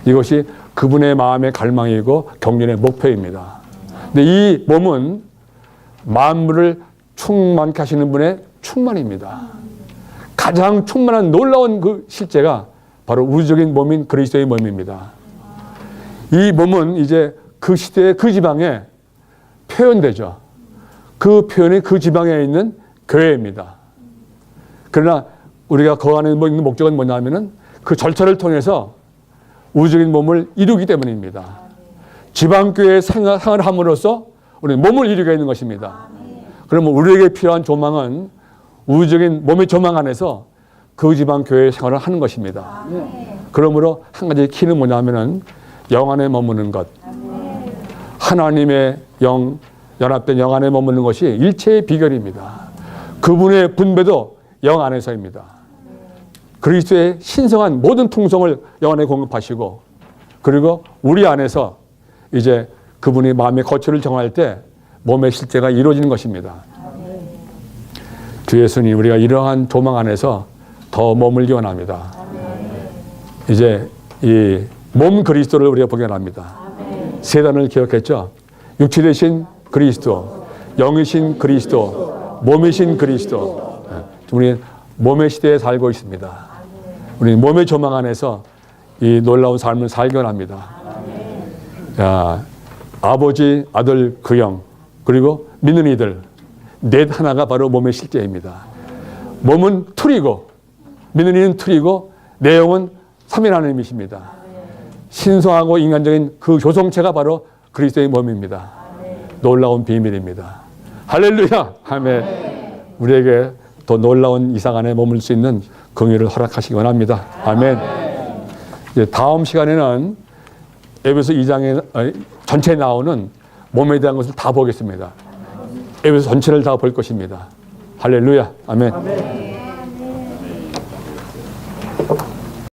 이것이 그분의 마음의 갈망이고 경륜의 목표입니다. 근데 이 몸은 만물을 충만케 하시는 분의 충만입니다. 가장 충만한 놀라운 그 실제가 바로 우주적인 몸인 그리스도의 몸입니다. 이 몸은 이제 그 시대의 그 지방에 표현되죠. 그 표현이 그 지방에 있는 교회입니다. 그러나 우리가 그 안에 있는 목적은 뭐냐면은 그 절차를 통해서 우주적인 몸을 이루기 때문입니다. 지방교회의 생활을 함으로써 우리는 몸을 이루게 있는 것입니다. 그러면 우리에게 필요한 조망은 우주적인 몸의 조망 안에서 그 지방교회의 생활을 하는 것입니다. 그러므로 한 가지 키는 뭐냐면은 영 안에 머무는 것. 하나님의 영, 연합된 영 안에 머무는 것이 일체의 비결입니다. 그분의 분배도 영 안에서입니다. 그리스도의 신성한 모든 풍성을 영 안에 공급하시고 그리고 우리 안에서 이제 그분이 마음의 거처를 정할 때 몸의 실제가 이루어지는 것입니다. 주 예수님, 우리가 이러한 조망 안에서 더 머물기 원합니다. 이제 이 몸 그리스도를 우리가 보게 합니다. 세 단을 기억했죠. 육체 되신 그리스도, 영이신 그리스도, 몸이신 그리스도. 우리는 몸의 시대에 살고 있습니다. 우리는 몸의 조망 안에서 이 놀라운 삶을 살기 원합니다. 아버지, 아들, 그 영, 그리고 믿는 이들 넷 하나가 바로 몸의 실제입니다. 몸은 틀이고 믿는 이는 틀이고 내용은 삼위 하나님이십니다. 신성하고 인간적인 그 조성체가 바로 그리스도의 몸입니다. 놀라운 비밀입니다. 할렐루야! 아멘. 우리에게 더 놀라운 이상 안에 머물 수 있는 긍휼을 허락하시기 원합니다. 아멘. 이제 다음 시간에는 에베소 2장에 전체에 나오는 몸에 대한 것을 다 보겠습니다. 에베소 전체를 다 볼 것입니다. 할렐루야! 아멘.